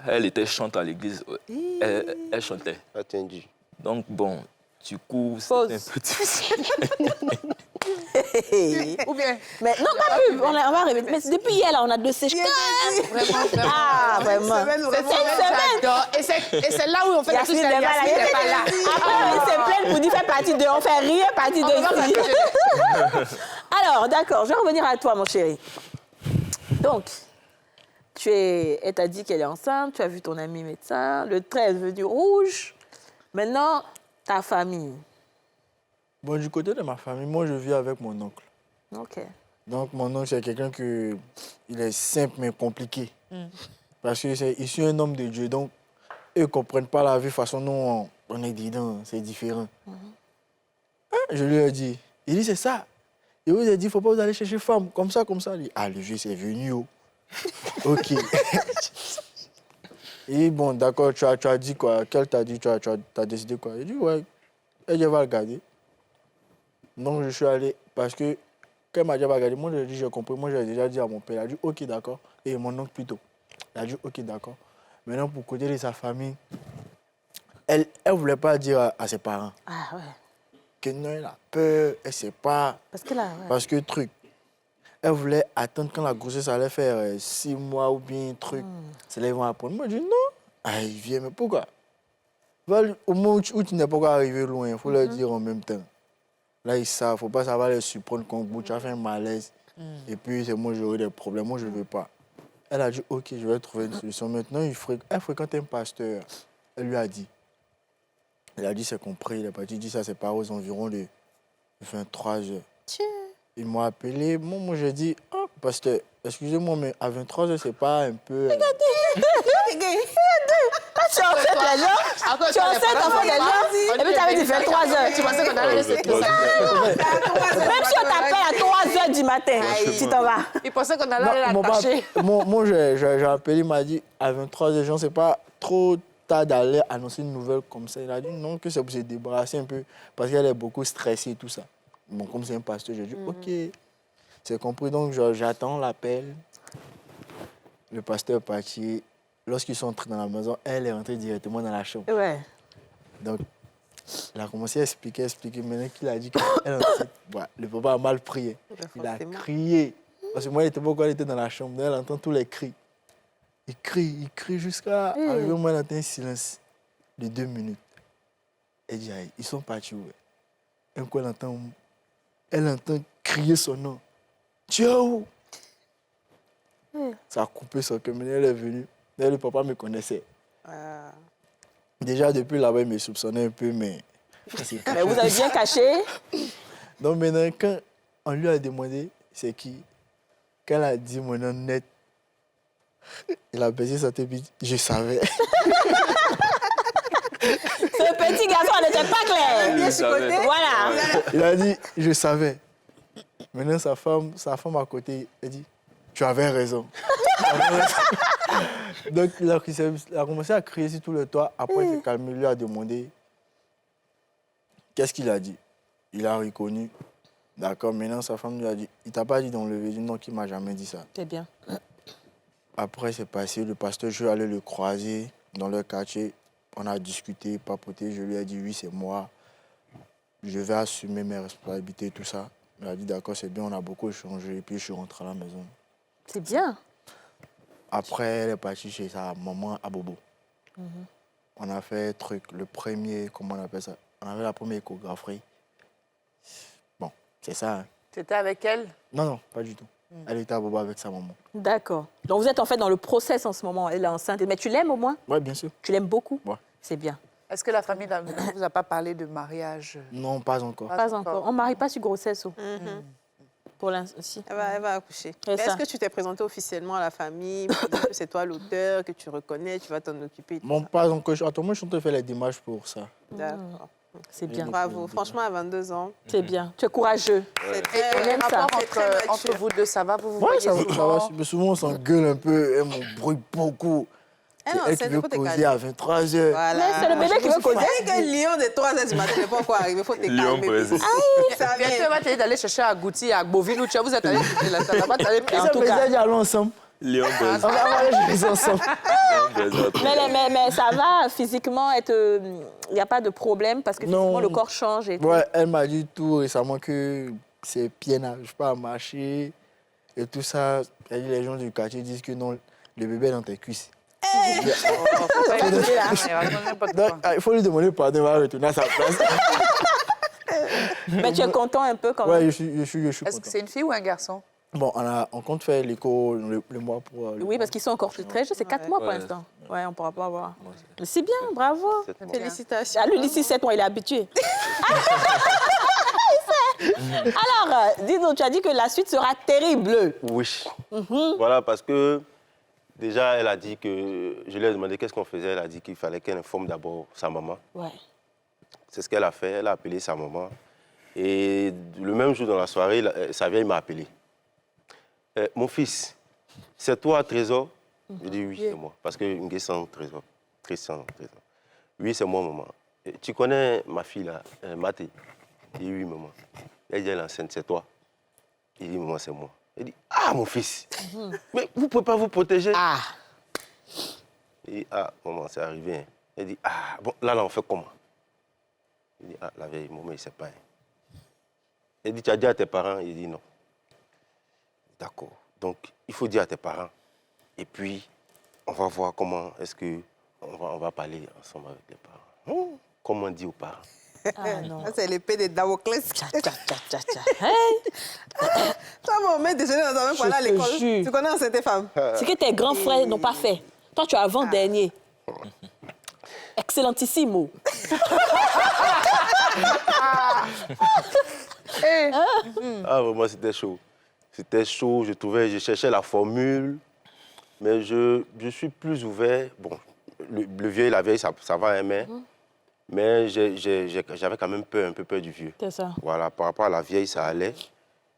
elle était chante à l'église. Elle chantait. Attendu. Donc bon, du coup, Pause. c'était un peu difficile. Ou bien, Mais non, pas plus. On va répéter. Mais depuis hier, là, on a 2 sécheresses. vraiment, Ah, vraiment. Cette j'adore. Et c'est là où on fait la Yasmine touche n'est pas là. Yasmine n'est pas là. Après, on se plaint pour dire faire partie de. On fait rien partie de ici. Alors, d'accord, je vais revenir à toi, mon chéri. Donc, elle t'a dit qu'elle est enceinte, tu as vu ton ami médecin, le trait est devenu rouge. Maintenant, ta famille. Bon, du côté de ma famille, moi, je vis avec mon oncle. OK. Donc, mon oncle, c'est quelqu'un il est simple mais compliqué. Parce que c'est issu un homme de Dieu. Donc, eux ne comprennent pas la vie façon dont on est dedans. C'est différent. Hein, je lui ai dit. Il dit, c'est ça. Et vous avez dit, il ne faut pas vous aller chercher femme. Comme ça, comme ça. Il dit, ah, le vieux, c'est venu. Oh. OK. Et bon, d'accord, tu as dit quoi? Qu'elle t'a dit? Tu as décidé quoi? Il dit, ouais, elle va regarder. Donc, je suis allé, parce que quand elle m'a dit, elle va regarder, moi, j'ai dit, j'ai compris. Moi, j'ai déjà dit à mon père, il a dit, OK, d'accord. Et mon oncle plutôt. Il a dit, OK, d'accord. Maintenant, pour côté de sa famille, elle ne voulait pas dire à ses parents Ah, ouais. que non, elle a peur, elle ne sait pas. Parce que là, ouais. Parce que, truc, elle voulait attendre quand la grossesse allait faire 6 mois ou bien un truc. C'est là qu'ils vont apprendre. Moi, je dis, non. Ah, il vient, mais pourquoi? Au moment où tu n'es pas encore arrivé loin, il faut leur dire en même temps. Là, ils savent, il ne faut pas savoir les surprendre quand tu as fait un malaise. Et puis, c'est moi, j'aurai des problèmes. Moi, je ne veux pas. Elle a dit, OK, je vais trouver une solution. Maintenant, elle fréquente un pasteur. Elle lui a dit. Elle a dit, c'est compris. Il a pas dit, ça, c'est pas aux environs de 23 heures. Ils m'ont appelé. Moi, j'ai dit, oh, pasteur, excusez-moi, mais à 23 heures, c'est pas un peu... Tu es enceinte les gens, tu es enceinte enfant des gens, et puis tu avais dit 23 heures. Tu pensais qu'on allait laisser tout ça? Même si on t'appelle à 3 heures du matin, tu t'en vas. Il pensait qu'on allait la tâcher. Moi, j'ai appelé, il m'a dit, à 23 heures, genre, c'est pas trop tard d'aller annoncer une nouvelle comme ça. Il a dit non, que c'est pour se débarrasser un peu, parce qu'elle est beaucoup stressée et tout ça. Bon, comme c'est un pasteur, j'ai dit, OK, c'est compris. Donc, j'attends l'appel. Le pasteur est parti. Lorsqu'ils sont entrés dans la maison, elle est entrée directement dans la chambre. Ouais. Donc, il a commencé à expliquer. Maintenant qu'il a dit qu'elle est enceinte, le papa a mal prié. Il a crié. Parce que moi, il était beaucoup, elle était dans la chambre. Elle entend tous les cris. Il crie jusqu'à arriver au moment d'un silence de 2 minutes. Elle dit, ils sont partis où? Un coup, elle entend crier son nom. Tu es où? Ça a coupé son cœur. Elle est venue. Et le papa me connaissait. Déjà, depuis là-bas, il me soupçonnait un peu, mais... Mais vous avez bien caché. Donc maintenant, quand on lui a demandé c'est qui, quand elle a dit mon nom net, il a baissé sa tête, je savais. Ce petit garçon n'était pas clair. Bien chicoté. Voilà. Il a dit, je savais. Maintenant, sa femme à côté, elle dit, tu avais raison. Donc, il a commencé à crier sur tout le toit. Après, il s'est calmé, lui a demandé, qu'est-ce qu'il a dit? Il a reconnu. D'accord, maintenant, sa femme lui a dit, il t'a pas dit d'enlever, non, qu'il m'a jamais dit ça. C'est bien. Après, c'est passé, le pasteur, je suis allé le croiser dans leur quartier. On a discuté, papoté, je lui ai dit, oui, c'est moi. Je vais assumer mes responsabilités, tout ça. Il a dit, d'accord, c'est bien, on a beaucoup échangé. Et puis, je suis rentré à la maison. C'est bien. Après, elle est partie chez sa maman à Bobo. On a fait le premier, comment on appelle ça? On avait la première échographie. Bon, c'est ça. Hein. Tu étais avec elle? Non, pas du tout. Elle était à Bobo avec sa maman. D'accord. Donc vous êtes en fait dans le process en ce moment. Elle est enceinte. Mais tu l'aimes au moins? Oui, bien sûr. Tu l'aimes beaucoup? Ouais. C'est bien. Est-ce que la famille ne vous a pas parlé de mariage? Non, pas encore. Pas encore. On ne marie pas sur grossesse. Pour l'instant, si. Elle va accoucher. C'est Mais ça. est-ce que tu t'es présenté officiellement à la famille pour dire que c'est toi l'auteur, que tu reconnais, tu vas t'en occuper et tout Bon, ça? pas encore. Attends, moi, je suis en train de faire les démarches pour ça. D'accord. C'est bien. Bravo. Franchement, à 22 ans, C'est bien. Tu es courageux. c'est Et très, les aime ça. rapports c'est très mature. entre vous deux, ça va? Vous vous Ouais, voyez ça va. souvent? Mais souvent, on s'engueule un peu. Elle m'embrouille beaucoup. Elle C'est est elle qui enceinte, veut il faut te causer calmer. à 23h. Voilà. Mais c'est le bébé qui veut causer. Elle dit que Lyon de 3h du matin n'est pas encore arrivé, il faut te calmer. Lion présent. Ça Bientôt, vient. elle va t'aider d'aller chercher à Goutti, à Boville, où vous êtes allés là-bas, t'allais Et En ça tout faisait cas. dire allons ensemble. Lion On présent. va aller chez les ensemble. Mais ça va physiquement être. Il n'y a pas de problème parce que Non. physiquement, le corps change et tout. Ouais, elle m'a dit tout récemment que c'est pieds n'arrivent pas à marcher et tout ça. Elle dit, les gens du quartier disent que non, le bébé est dans tes cuisses. Donc, il faut lui demander pardon, elle va retourner à sa place. Mais tu es content un peu quand Ouais, même. je suis Est-ce content. que c'est une fille ou un garçon? Bon, on compte faire l'écho le mois pour... Oui, parce qu'ils sont encore très jeunes. C'est 4 mois pour Ouais. l'instant. Ouais, on ne pourra pas voir. Mais c'est bien, bravo. Félicitations. Ah, lui, d'ici 7 mois, il est habitué. Alors, dis-nous, tu as dit que la suite sera terrible. Oui. Voilà, parce que déjà, elle a dit que... Je lui ai demandé qu'est-ce qu'on faisait. Elle a dit qu'il fallait qu'elle informe d'abord sa maman. Ouais. C'est ce qu'elle a fait. Elle a appelé sa maman. Et le même jour dans la soirée, sa vieille m'a appelé. Mon fils, c'est toi, Trésor? Je dis oui, c'est moi. Parce que Nguessan, Trésor. Tristan, Trésor. Oui, c'est moi, maman. Et tu connais ma fille, là, Mathé? Je dis oui, maman. Elle dit, elle est enceinte, c'est toi? Il dit, maman, c'est moi. Elle dit, ah, mon fils, mais vous ne pouvez pas vous protéger? Ah. Il dit, ah, maman, c'est arrivé. Hein. Elle dit, ah, bon, là, on fait comment? Il dit, ah, la vieille, maman, il ne sait pas. Hein. Elle dit, tu as dit à tes parents? Il dit, non. D'accord. Donc, il faut dire à tes parents. Et puis, on va voir comment est-ce que on va parler ensemble avec les parents. Comment on dit aux parents? Ah non. Ça, c'est l'épée de Damoclès. Tcha, tcha, tcha, tcha, tcha. Hey, Toi, mon maître déjeuner dans ta main pour aller à Je te l'école. jure. Tu connais enceinte femme? c'est que tes grands frères n'ont pas fait. Toi, tu as avant-dernier. Excellentissimo. Ah, vraiment, c'était chaud. C'était chaud, je cherchais la formule, mais je suis plus ouvert. Bon, le vieux et la vieille, ça va, hein, mais j'avais quand même un peu peur du vieux. C'est ça. Voilà, par rapport à la vieille, ça allait.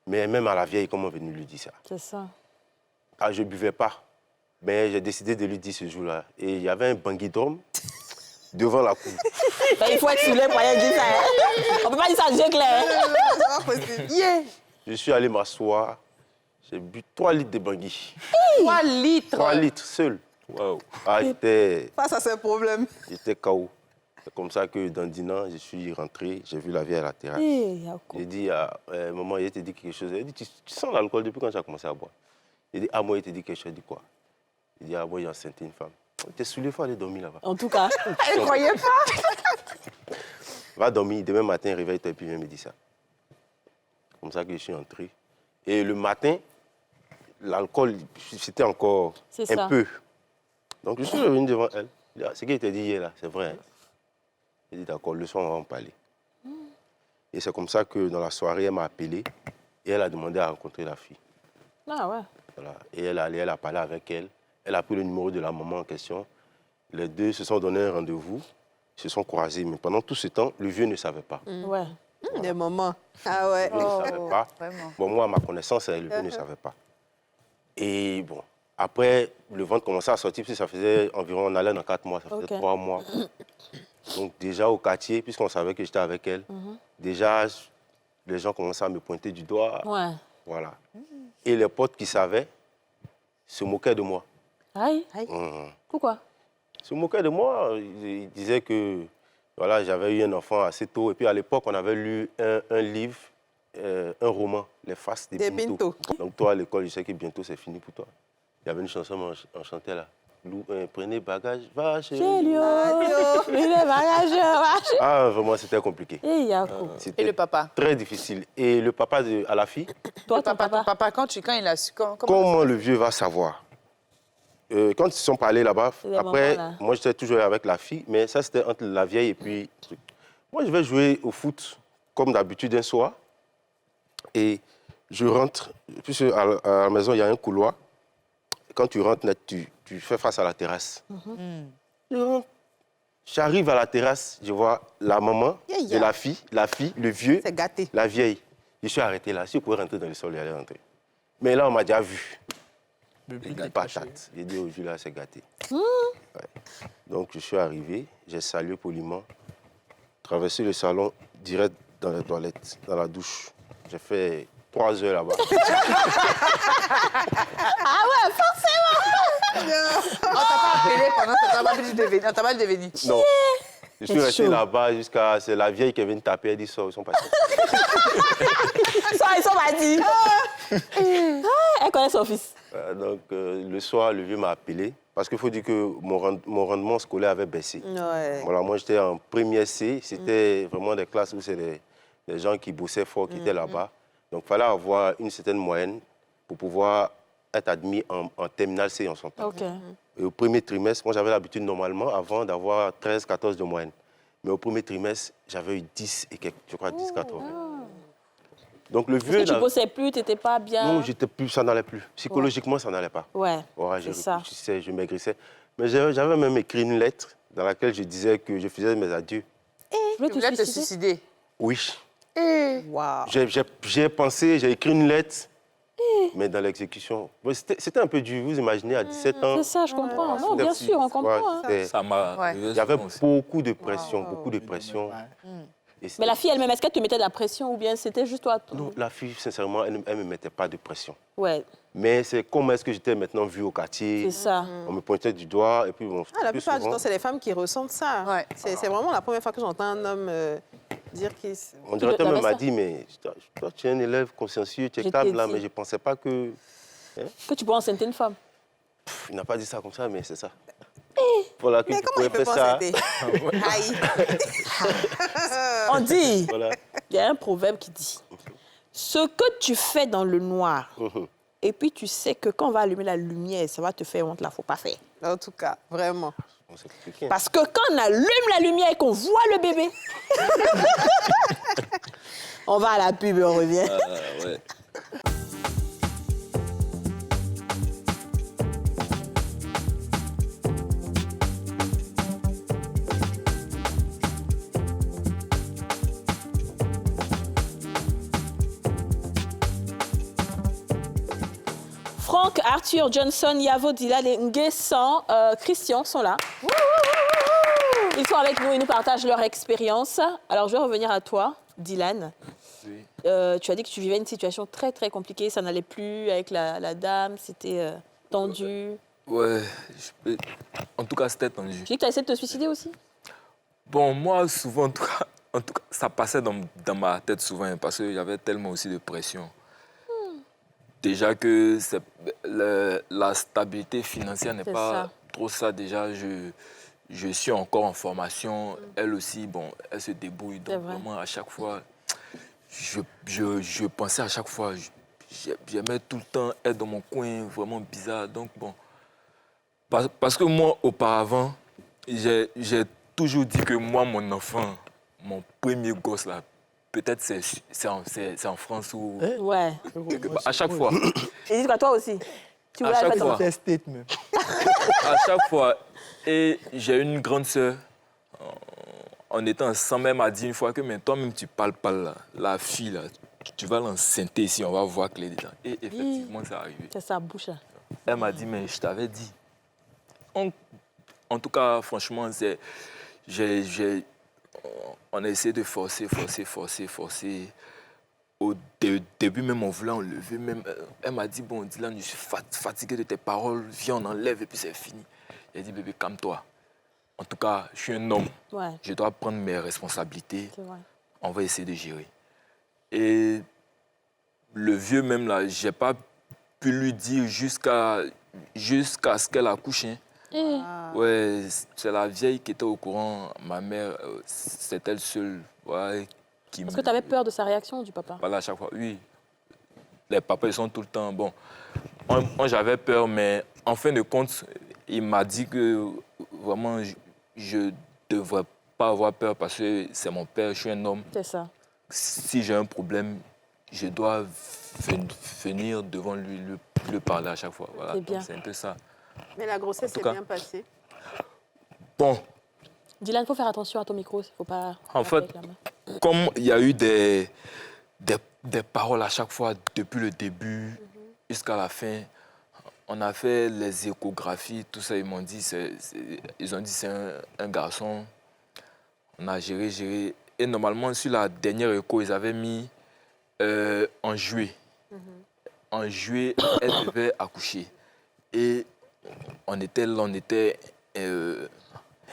Mais même à la vieille, comment on est venu lui dire ça? C'est ça. Ah, je ne buvais pas. Mais j'ai décidé de lui dire ce jour-là. Et il y avait un bangui d'homme devant la cour. Ben, il faut être soulé pour aller dire ça. Hein. On ne peut pas dire ça, Dieu clair. C'est pas possible. Yeah. Je suis allé m'asseoir. J'ai bu 3 litres de bangui. 3 litres. 3 litres, seul. Waouh. Ah, j'étais Face à ces problèmes. KO. C'est comme ça que dans 10 ans, je suis rentré. J'ai vu la vieille à la terrasse. Hey, Yako. J'ai dit à maman, il te dit quelque chose. Elle dit, tu sens l'alcool depuis quand tu as commencé à boire? Il dit, ah, moi, il te dit quelque chose. Il dit quoi? Il dit, ah, moi, j'ai enceinté une femme. T'es saoulé, il faut aller dormir là-bas. En tout cas, Elle ne croyait pas. Va dormir, demain matin, réveille-toi et puis viens me dire ça. C'est comme ça que je suis entré. Et le matin, l'alcool, c'était encore C'est un ça. peu. Donc je suis revenu devant elle. Je dis, ah, ce qu'elle t'a dit hier, là, c'est vrai. Hein? Elle dit, d'accord, le soir, on va en parler. Et c'est comme ça que dans la soirée, elle m'a appelé et elle a demandé à rencontrer la fille. ah ouais. Voilà. Et elle est allée, elle a parlé avec elle. Elle a pris le numéro de la maman en question. Les deux se sont donné un rendez-vous, se sont croisés. Mais pendant tout ce temps, le vieux ne savait pas. Ouais. Des moments. Ah ouais. Il ne savait pas. Vraiment. Bon, moi, à ma connaissance, le vieux ne savait pas. Et bon, après, le ventre commençait à sortir, parce que ça faisait environ, on allait dans 4 mois, ça faisait Ok. 3 mois. Donc déjà au quartier, puisqu'on savait que j'étais avec elle, déjà, les gens commençaient à me pointer du doigt. Ouais. Voilà. Et les potes qui savaient se moquaient de moi. Aïe. Pourquoi? Se moquaient de moi. Ils disaient que voilà, j'avais eu un enfant assez tôt. Et puis à l'époque, on avait lu un livre un roman, Les Faces des Pinto. Donc toi, à l'école, je sais que bientôt, c'est fini pour toi. Il y avait une chanson, on chantait là. Prenez bagage, va chez lui. Ah, vraiment, c'était compliqué. Et le papa? Très difficile. Et le papa à la fille? Toi, ton papa, quand il a su... Comment le vieux va savoir? Quand ils sont parlés là-bas, après, moi, j'étais toujours avec la fille, mais ça, c'était entre la vieille et puis... Moi, je vais jouer au foot, comme d'habitude, un soir. Et je rentre, puisque à la maison, il y a un couloir. Quand tu rentres, tu fais face à la terrasse. J'arrive à la terrasse, je vois la maman de la fille, le vieux, la vieille. Je suis arrêté là. Si je pouvais rentrer dans le sol, j'allais rentrer. Mais là, on m'a déjà vu. Des patates. J'ai dit au vieux, là, c'est gâté. Ouais. Donc, je suis arrivé, j'ai salué poliment, traversé le salon, direct dans les toilettes, dans la douche. J'ai fait 3 heures là-bas. Ah ouais, forcément. On t'a pas appelé pendant ce temps, on t'a pas devenu. Non. Je suis resté là-bas jusqu'à... C'est la vieille qui est venue taper, elle dit ça, ils sont partis. Ça, ils sont partis. Elle connaît son fils. Donc, le soir, le vieux m'a appelé. Parce qu'il faut dire que mon rendement scolaire avait baissé. Ouais. Voilà, moi, j'étais en première C. C'était vraiment des classes où c'est des gens qui bossaient fort, qui étaient là-bas. Donc, il fallait avoir une certaine moyenne pour pouvoir être admis en terminale C en son temps. Okay. Et au premier trimestre, moi, j'avais l'habitude, normalement, avant d'avoir 13, 14 de moyenne. Mais au premier trimestre, j'avais eu 10 et quelques, je crois 10, 80. Donc, le vieux... Est-ce que tu bossais plus, tu n'étais pas bien? Non, ça n'allait plus. Psychologiquement, ça n'allait pas. Ouais, je réfléchissais, je maigrissais. Mais j'avais même écrit une lettre dans laquelle je disais que je faisais mes adieux. Tu voulais te suicider? Oui. Wow. J'ai pensé, j'ai écrit une lettre, mais dans l'exécution... C'était un peu dur, vous imaginez, à 17 ans. C'est ça, je comprends. Non, bien sûr, on comprend. Ça m'a... Il y avait beaucoup de pression, beaucoup de pression. Mais la fille elle-même, est-ce qu'elle te mettait de la pression ou bien c'était juste toi? Non, la fille, sincèrement, elle ne me mettait pas de pression. Ouais. Mais c'est comment est-ce que j'étais maintenant vu au quartier. C'est ça. On me pointait du doigt et puis... Bon, la plupart du temps, c'est les femmes qui ressentent ça. Ouais. C'est vraiment la première fois que j'entends un homme dire qu'il... Mon directeur même m'a dit, mais toi, tu es un élève consciencieux, tu es calme là, mais je ne pensais pas que... Hein? Que tu pourrais enceinter une femme. Il n'a pas dit ça comme ça, mais c'est ça. Voilà, que mais tu comment pouvais il peut faire ça. On dit, voilà. Il y a un proverbe qui dit, ce que tu fais dans le noir, et puis tu sais que quand on va allumer la lumière, ça va te faire honte, là, il ne faut pas faire. En tout cas, vraiment. Parce que quand on allume la lumière et qu'on voit le bébé, on va à la pub et on revient. Ouais. Franck, Arthur, Johnson, Yavo, Dylan et Nguessan, Christian sont là. Ils sont avec nous, ils nous partagent leur expérience. Alors, je vais revenir à toi, Dylan. Oui. Tu as dit que tu vivais une situation très, très compliquée. Ça n'allait plus avec la dame, c'était tendu. Ouais, en tout cas, c'était tendu. Tu dis que tu as essayé de te suicider aussi? Bon, moi, souvent, en tout cas ça passait dans ma tête souvent, parce qu'il y avait tellement aussi de pression. Déjà que la stabilité financière n'est pas trop ça. Déjà, je suis encore en formation. Elle aussi, bon, elle se débrouille. Donc, vraiment, à chaque fois, je pensais à chaque fois, j'aimais tout le temps être dans mon coin, vraiment bizarre. Donc, bon, parce que moi, auparavant, j'ai toujours dit que moi, mon enfant, mon premier gosse, là, peut-être c'est en France ou... Ouais. À chaque fois. Et dis-toi, toi aussi. Tu voulais à chaque fois. À chaque fois. Et j'ai une grande sœur. En étant ensemble, elle m'a dit une fois que mais toi-même, tu parles pas là. La fille, là, tu vas l'enceinte ici, on va voir que les gens. Et effectivement, ça arrivé. C'est sa bouche, là. Elle m'a dit, mais je t'avais dit. En tout cas, franchement, on a essayé de forcer. Au début, même, on voulait enlever. Même, elle m'a dit, bon, Dylan, je suis fatigué de tes paroles. Viens, on enlève et puis c'est fini. J'ai dit, bébé, calme-toi. En tout cas, je suis un homme. Ouais. Je dois prendre mes responsabilités. On va essayer de gérer. Et le vieux même, là, j'ai pas pu lui dire jusqu'à ce qu'elle accouche. Hein. Ouais, c'est la vieille qui était au courant. Ma mère, c'est elle seule. Ouais, qui Parce que tu avais peur de sa réaction, du papa? Voilà, à chaque fois, oui. Les papas, ils sont tout le temps... Bon, j'avais peur, mais en fin de compte, il m'a dit que vraiment, je ne devrais pas avoir peur parce que c'est mon père, je suis un homme. C'est ça. Si j'ai un problème, je dois venir devant lui, lui parler à chaque fois. Voilà, C'est bien. c'est un peu ça. Mais la grossesse s'est bien passée. Bon, Dylan, il faut faire attention à ton micro, il ne faut pas... en fait, comme il y a eu des paroles à chaque fois, depuis le début jusqu'à la fin, on a fait les échographies, tout ça, ils m'ont dit, ils ont dit c'est un garçon. On a géré. Et normalement, sur la dernière écho, ils avaient mis en juillet. En juillet, elle devait accoucher. Et on était là, on était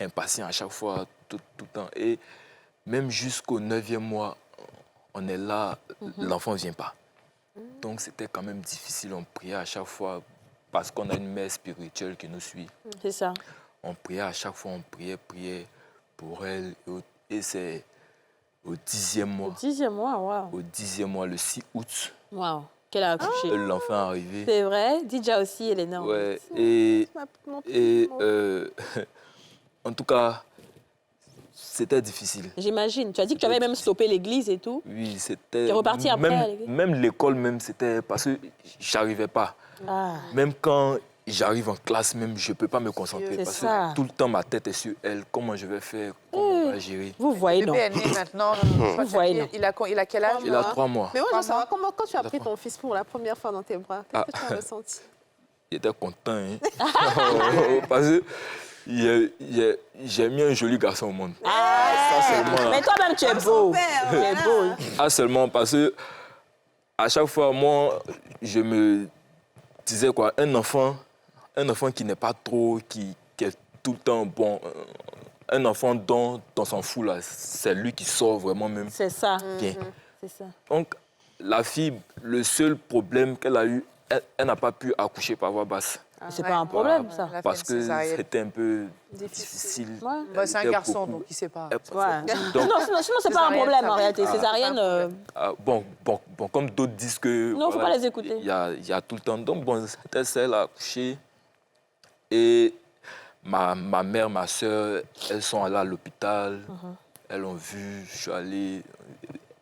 impatients à chaque fois, tout le temps. Et même jusqu'au 9e mois, on est là, l'enfant ne vient pas. Donc c'était quand même difficile, on priait à chaque fois parce qu'on a une mère spirituelle qui nous suit. C'est ça. On priait à chaque fois, on priait pour elle. Et c'est au 10e mois. Au 10e mois, waouh. Au 10e mois, le 6 août, Waouh, qu'elle a accouché. l'enfant est arrivé. C'est vrai, Dija aussi, elle est énorme. Ouais, et en tout cas, c'était difficile. J'imagine. Tu as dit que tu avais même stoppé l'église et tout. Oui, c'était... Tu es reparti après à l'église? Même l'école, même, c'était parce que j'arrivais pas. Ah. Même quand j'arrive en classe, même, je ne peux pas me concentrer. C'est Parce ça. que tout le temps, ma tête est sur elle. Comment je vais faire? Comment on va gérer? Vous voyez, non? Bébé est né maintenant. Vous voyez, non? Il a quel âge? Il a 3 mois. Mais moi, je veux savoir, quand tu as pris ton fils pour la première fois dans tes bras, qu'est-ce que tu as ressenti? Il était content. Hein? Parce que j'ai mis un joli garçon au monde. Ça seulement. Mais toi-même, tu es beau. Père, Tu es beau. Ah, seulement parce que à chaque fois, moi, je me disais quoi, un enfant qui n'est pas trop, qui est tout le temps bon, un enfant dont on s'en fout là, c'est lui qui sort vraiment même C'est ça. bien. C'est ça. Donc, la fille, le seul problème qu'elle a eu, elle n'a pas pu accoucher par voie basse. C'est pas un problème, Voilà. ça. Elle a fait Parce une que césarienne. c'était un peu difficile. Ouais. Bah, c'est un Elle était garçon, beaucoup- donc il ne sait pas. Ouais. Donc, Sinon, c'est pas un Césarienne, problème ça en va. réalité. Ah. Césarienne, bon, comme d'autres disent que... Non, faut pas les écouter. Il y a tout le temps. Donc, bon, c'était celle à accoucher. Et ma mère, ma soeur, elles sont allées à l'hôpital. Elles l'ont vu, je suis allé...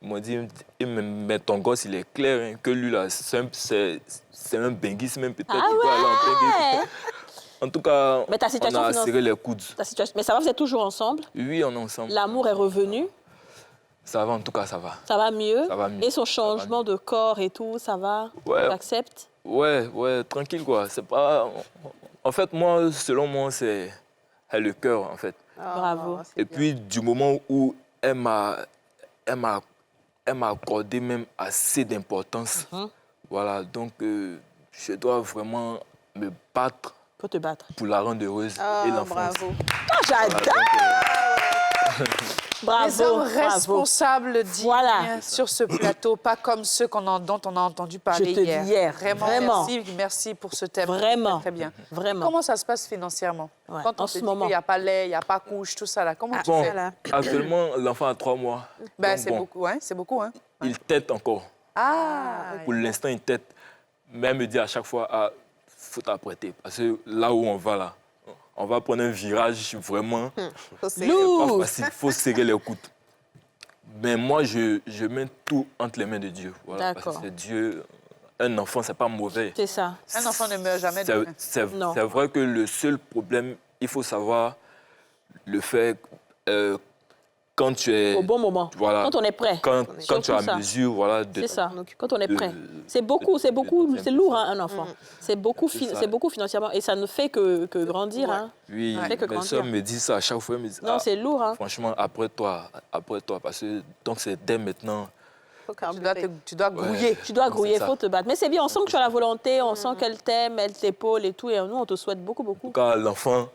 Ils m'ont dit, mais ton gosse, il est clair, hein, que lui, là, c'est un benguiste même, peut-être. Ah il peut aller en benguiste. En tout cas, Mais ta situation on a financière- serré les coudes. Ta situation... Mais ça va, vous êtes toujours ensemble. Oui, on est ensemble. L'amour est revenu. Ça va, en tout cas, ça va. Ça va mieux. Ça va mieux. Et son Ça va changement de corps et tout, ça va. Ouais. Tu acceptes. Ouais, tranquille, quoi. C'est pas... En fait, moi, selon moi, c'est le cœur, en fait. Bravo. Et puis, du moment où elle m'a accordé même assez d'importance, voilà, donc je dois vraiment me battre Faut te battre. pour la rendre heureuse Ah, et l'enfance. bravo. Ah, j'adore. Les Bravo. hommes Bravo. responsables dignes Voilà. sur ce plateau, pas comme ceux dont on a entendu parler Je te dis hier, Vraiment, vraiment. merci pour ce thème. Vraiment. Très bien. Vraiment. Comment ça se passe financièrement? Ouais, Quand on en te ce dit moment. qu'il n'y a pas lait, il n'y a pas couche, tout ça là, comment tu Bon, fais? Voilà. actuellement, l'enfant a 3 mois. Ben, Donc, c'est bon, beaucoup, hein? C'est beaucoup, hein? il tète encore. Ah, Pour l'instant, il tète. Mais elle me dit à chaque fois, ah, faut t'apprêter. Parce que là où on va, là, on va prendre un virage vraiment... C'est- Pas facile, il faut serrer les coudes. Mais moi, je mets tout entre les mains de Dieu. Voilà, parce D'accord. que c'est Dieu, un enfant, c'est pas mauvais. C'est ça. un enfant ne meurt jamais de faim. C'est Non. vrai que le seul problème, il faut savoir le faire quand tu es... Au bon moment. Voilà. Quand on est prêt. Quand tu Surtout as ça. mesure, voilà, de... C'est ça. Quand on est de- prêt. C'est beaucoup, c'est lourd, hein, un enfant. C'est beaucoup, C'est ça. c'est beaucoup financièrement. Et ça ne fait que grandir. Hein. Oui, Fait que mes grandir. soeurs me disent ça à chaque fois. Elles me disent, Non, ah, c'est lourd. Hein. franchement, après toi, parce que donc c'est dès maintenant. Faut Tu dois, carburer. tu dois grouiller. Tu dois C'est grouiller, il ça. faut te battre. Mais c'est bien, on sent que tu as la volonté, on sent qu'elle t'aime, elle t'épaule et tout. Et nous, on te souhaite beaucoup, En beaucoup. tout cas, l'enfant,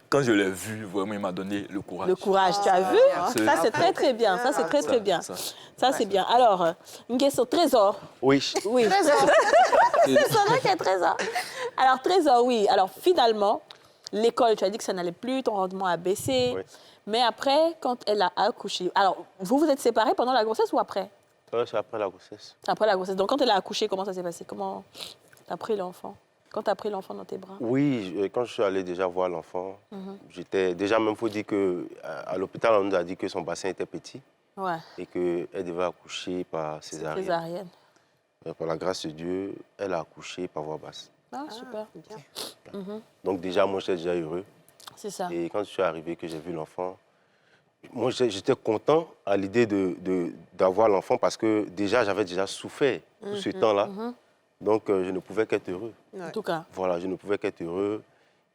quand je l'ai vu, vraiment, il m'a donné le courage. Le courage, tu as vu? bien. Ça, c'est très, très bien. Ça, c'est très, très bien. Ça. Ça, c'est bien. Alors, une question. Trésor. Oui. Oui. C'est vrai qu'il y a Trésor. Alors, Trésor, oui. Alors, finalement, l'école, tu as dit que ça n'allait plus, ton rendement a baissé. Oui. Mais après, quand elle a accouché... Alors, vous êtes séparés pendant la grossesse ou après? C'est après la grossesse. Après la grossesse. Donc, quand elle a accouché, comment ça s'est passé? Comment tu as pris l'enfant? Quand tu as pris l'enfant dans tes bras? Oui, quand je suis allé déjà voir l'enfant, j'étais... Déjà, même, il faut dire qu'à l'hôpital, on nous a dit que son bassin était petit Ouais. et qu'elle devait accoucher par césarienne. Césarienne. Par la grâce de Dieu, elle a accouché par voie basse. Ah, super. Bien. Donc déjà, moi, j'étais déjà heureux. C'est ça. Et quand je suis arrivé, que j'ai vu l'enfant, moi, j'étais content à l'idée d'avoir l'enfant parce que déjà, j'avais déjà souffert tout ce temps-là. Donc, je ne pouvais qu'être heureux. En tout cas. Voilà, je ne pouvais qu'être heureux.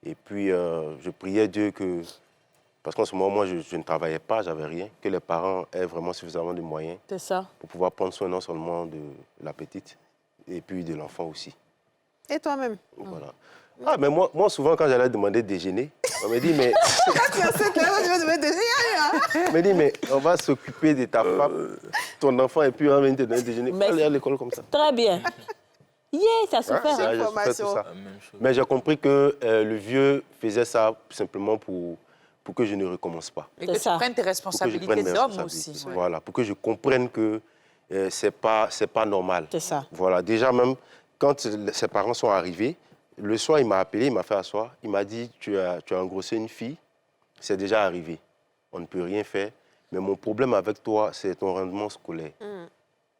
Et puis, je priais Dieu que... Parce qu'en ce moment, moi, je ne travaillais pas, j'avais rien. Que les parents aient vraiment suffisamment de moyens C'est ça. pour pouvoir prendre soin non seulement de la petite, et puis de l'enfant aussi. Et toi-même? Voilà. Ah, mais moi, souvent, quand j'allais demander déjeuner, on me dit, mais... On me dit, mais on va s'occuper de ta femme, ton enfant, et puis on va venir te donner déjeuner. Mais- Faut aller à l'école comme ça. Très bien. Yeah, ça a souffert. Ça, hein. j'ai souffert tout ça. La même chose. Mais j'ai compris que le vieux faisait ça simplement pour que je ne recommence pas. Et C'est que ça. tu prennes tes Pour que je responsabilités prenne mes d'homme responsabilités. aussi. Ouais. Voilà, pour que je comprenne que c'est pas normal. C'est ça. Voilà, déjà même, quand ses parents sont arrivés, le soir, il m'a appelé, il m'a fait asseoir, il m'a dit, tu as engrossé une fille, c'est déjà arrivé, on ne peut rien faire, mais mon problème avec toi, c'est ton rendement scolaire.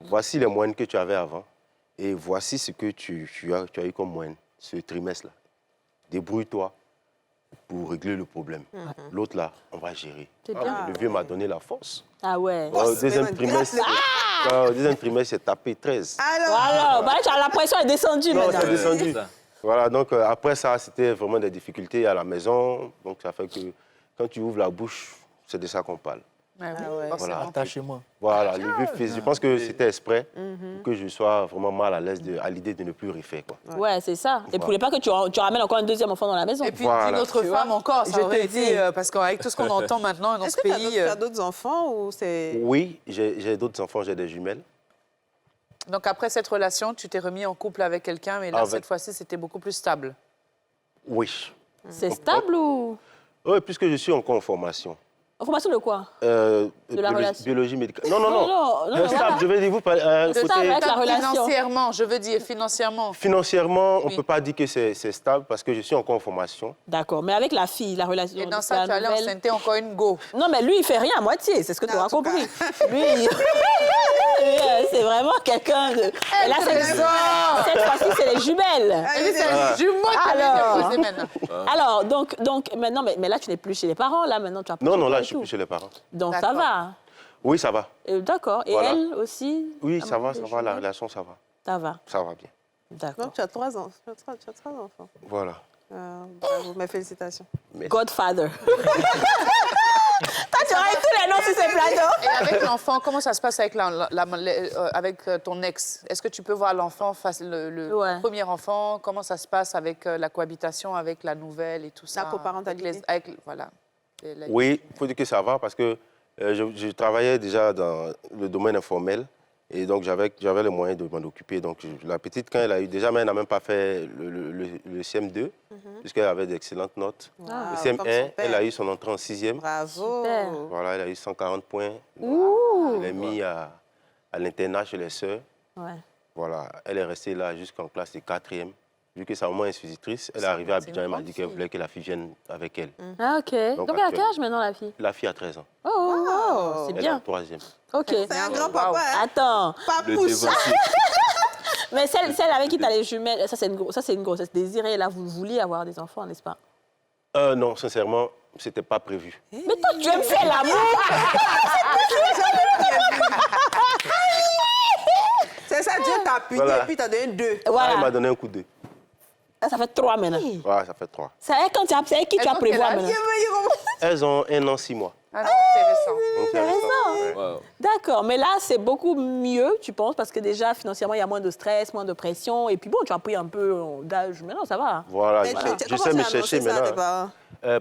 Voici les moyennes que tu avais avant, et voici ce que tu as eu comme moyenne, ce trimestre-là. Débrouille-toi pour régler le problème. L'autre, là, on va gérer. C'est Ah, bien. le vieux m'a donné la force. Ah ouais. Au deuxième trimestre, c'est tapé 13. Voilà. Bah, la pression est descendue Non, maintenant. c'est descendu. C'est ça. Voilà, donc après ça, c'était vraiment des difficultés à la maison. Donc ça fait que quand tu ouvres la bouche, c'est de ça qu'on parle. Ouais, oui, ouais. forcément. Voilà. Attachez-moi. Voilà, le vieux fils, je pense que c'était exprès pour que je sois vraiment mal à l'aise à l'idée de ne plus refaire. Quoi. Ouais, c'est ça. Et pour ne pas que tu ramènes encore un deuxième enfant dans la maison. Et puis Voilà. d'une autre Tu femme vois, encore, je ça aurait te été... dis. parce qu'avec tout ce qu'on entend maintenant dans Est-ce ce que tu pays... as d'autres enfants ou c'est... Oui, j'ai d'autres enfants, j'ai des jumelles. Donc après cette relation, tu t'es remis en couple avec quelqu'un, mais là, Avec- cette fois-ci, c'était beaucoup plus stable. Oui. C'est stable ou... Oui, puisque je suis encore en formation. En formation de quoi? De la relation. Biologie médicale. Non, non, Non, non. non, Stable, voilà. je vais dire, vous parlez... Stable avec la relation. Financièrement, je veux dire, financièrement. Financièrement, on ne Oui. peut pas dire que c'est stable parce que je suis encore en formation. D'accord, mais avec la fille, la relation... Et dans c'est ça, la tu allais nouvelle- enceinter encore une go. Non, mais lui, il fait rien à moitié, c'est ce que tu Non, en as tout compris. Lui, c'est vraiment quelqu'un de... Et là, cette fois-ci, c'est les jumelles. Et lui, c'est un jumeau qui vient Alors. de poser maintenant. Alors, donc maintenant, mais là, tu n'es plus chez les parents, là, maintenant, tu as Non, non, là, et je suis tout. plus chez les parents. Donc, ça D'accord. va. Oui, ça va. D'accord. Et Voilà. elle aussi? Oui, Ah ça bon, va, les ça va, la jumelles relation, ça va. Ça va. Ça va bien. D'accord. Donc tu as 3 enfants. Tu as 3 enfants. Voilà. Bravo, mes félicitations. Godfather. Toi, tu aurais tous les noms sur ces plateaux. Et avec l'enfant, comment ça se passe avec, avec ton ex? Est-ce que tu peux voir l'enfant, le Ouais. premier enfant? Comment ça se passe avec la cohabitation, avec la nouvelle et tout ça? coparentalité. Voilà. Oui, il faut dire que ça va parce que je travaillais déjà dans le domaine informel et donc j'avais les moyens de m'en occuper. Donc la petite, quand elle a eu, déjà, mais elle n'a même pas fait le CM2 puisqu'elle avait d'excellentes notes. Wow, Le comme son CM1, père. elle a eu son entrée en 6e. Bravo. Super. Voilà, elle a eu 140 points. Ouh. Elle est mise à l'internat chez les sœurs. Ouais. Voilà, elle est restée là jusqu'en classe de 4e. Vu que sa maman est institutrice, elle est arrivée à Abidjan et m'a dit qu'elle voulait que la fille vienne avec elle. Ah, OK. Donc, elle a quel âge maintenant, la fille? La fille a 13 ans. Oh, oh, oh, c'est Elle est en bien. 3e. OK. C'est un grand papa. Hein? Attends. Le Papouche. dévancé. Mais celle avec qui tu as les jumelles, ça, c'est une grossesse désirée. Là, vous vouliez avoir des enfants, n'est-ce pas? Non, sincèrement, c'était pas prévu. Mais toi, tu aimes faire l'amour. C'est ça, Dieu t'a puni Voilà. et puis t'as donné 2. Ah, Voilà. elle m'a donné un coup de... Ah, ça fait 3 maintenant. Ouais, ça fait 3. C'est avec qui tu as prévu maintenant? Elles ont 1 an, 6 mois. Ah, intéressant. Intéressant. Ouais. Wow. D'accord, mais là, c'est beaucoup mieux, tu penses, parce que déjà, financièrement, il y a moins de stress, moins de pression. Et puis bon, tu as pris un peu d'âge. Maintenant, ça va. Hein? Voilà, Mais je sais me chercher ça, maintenant.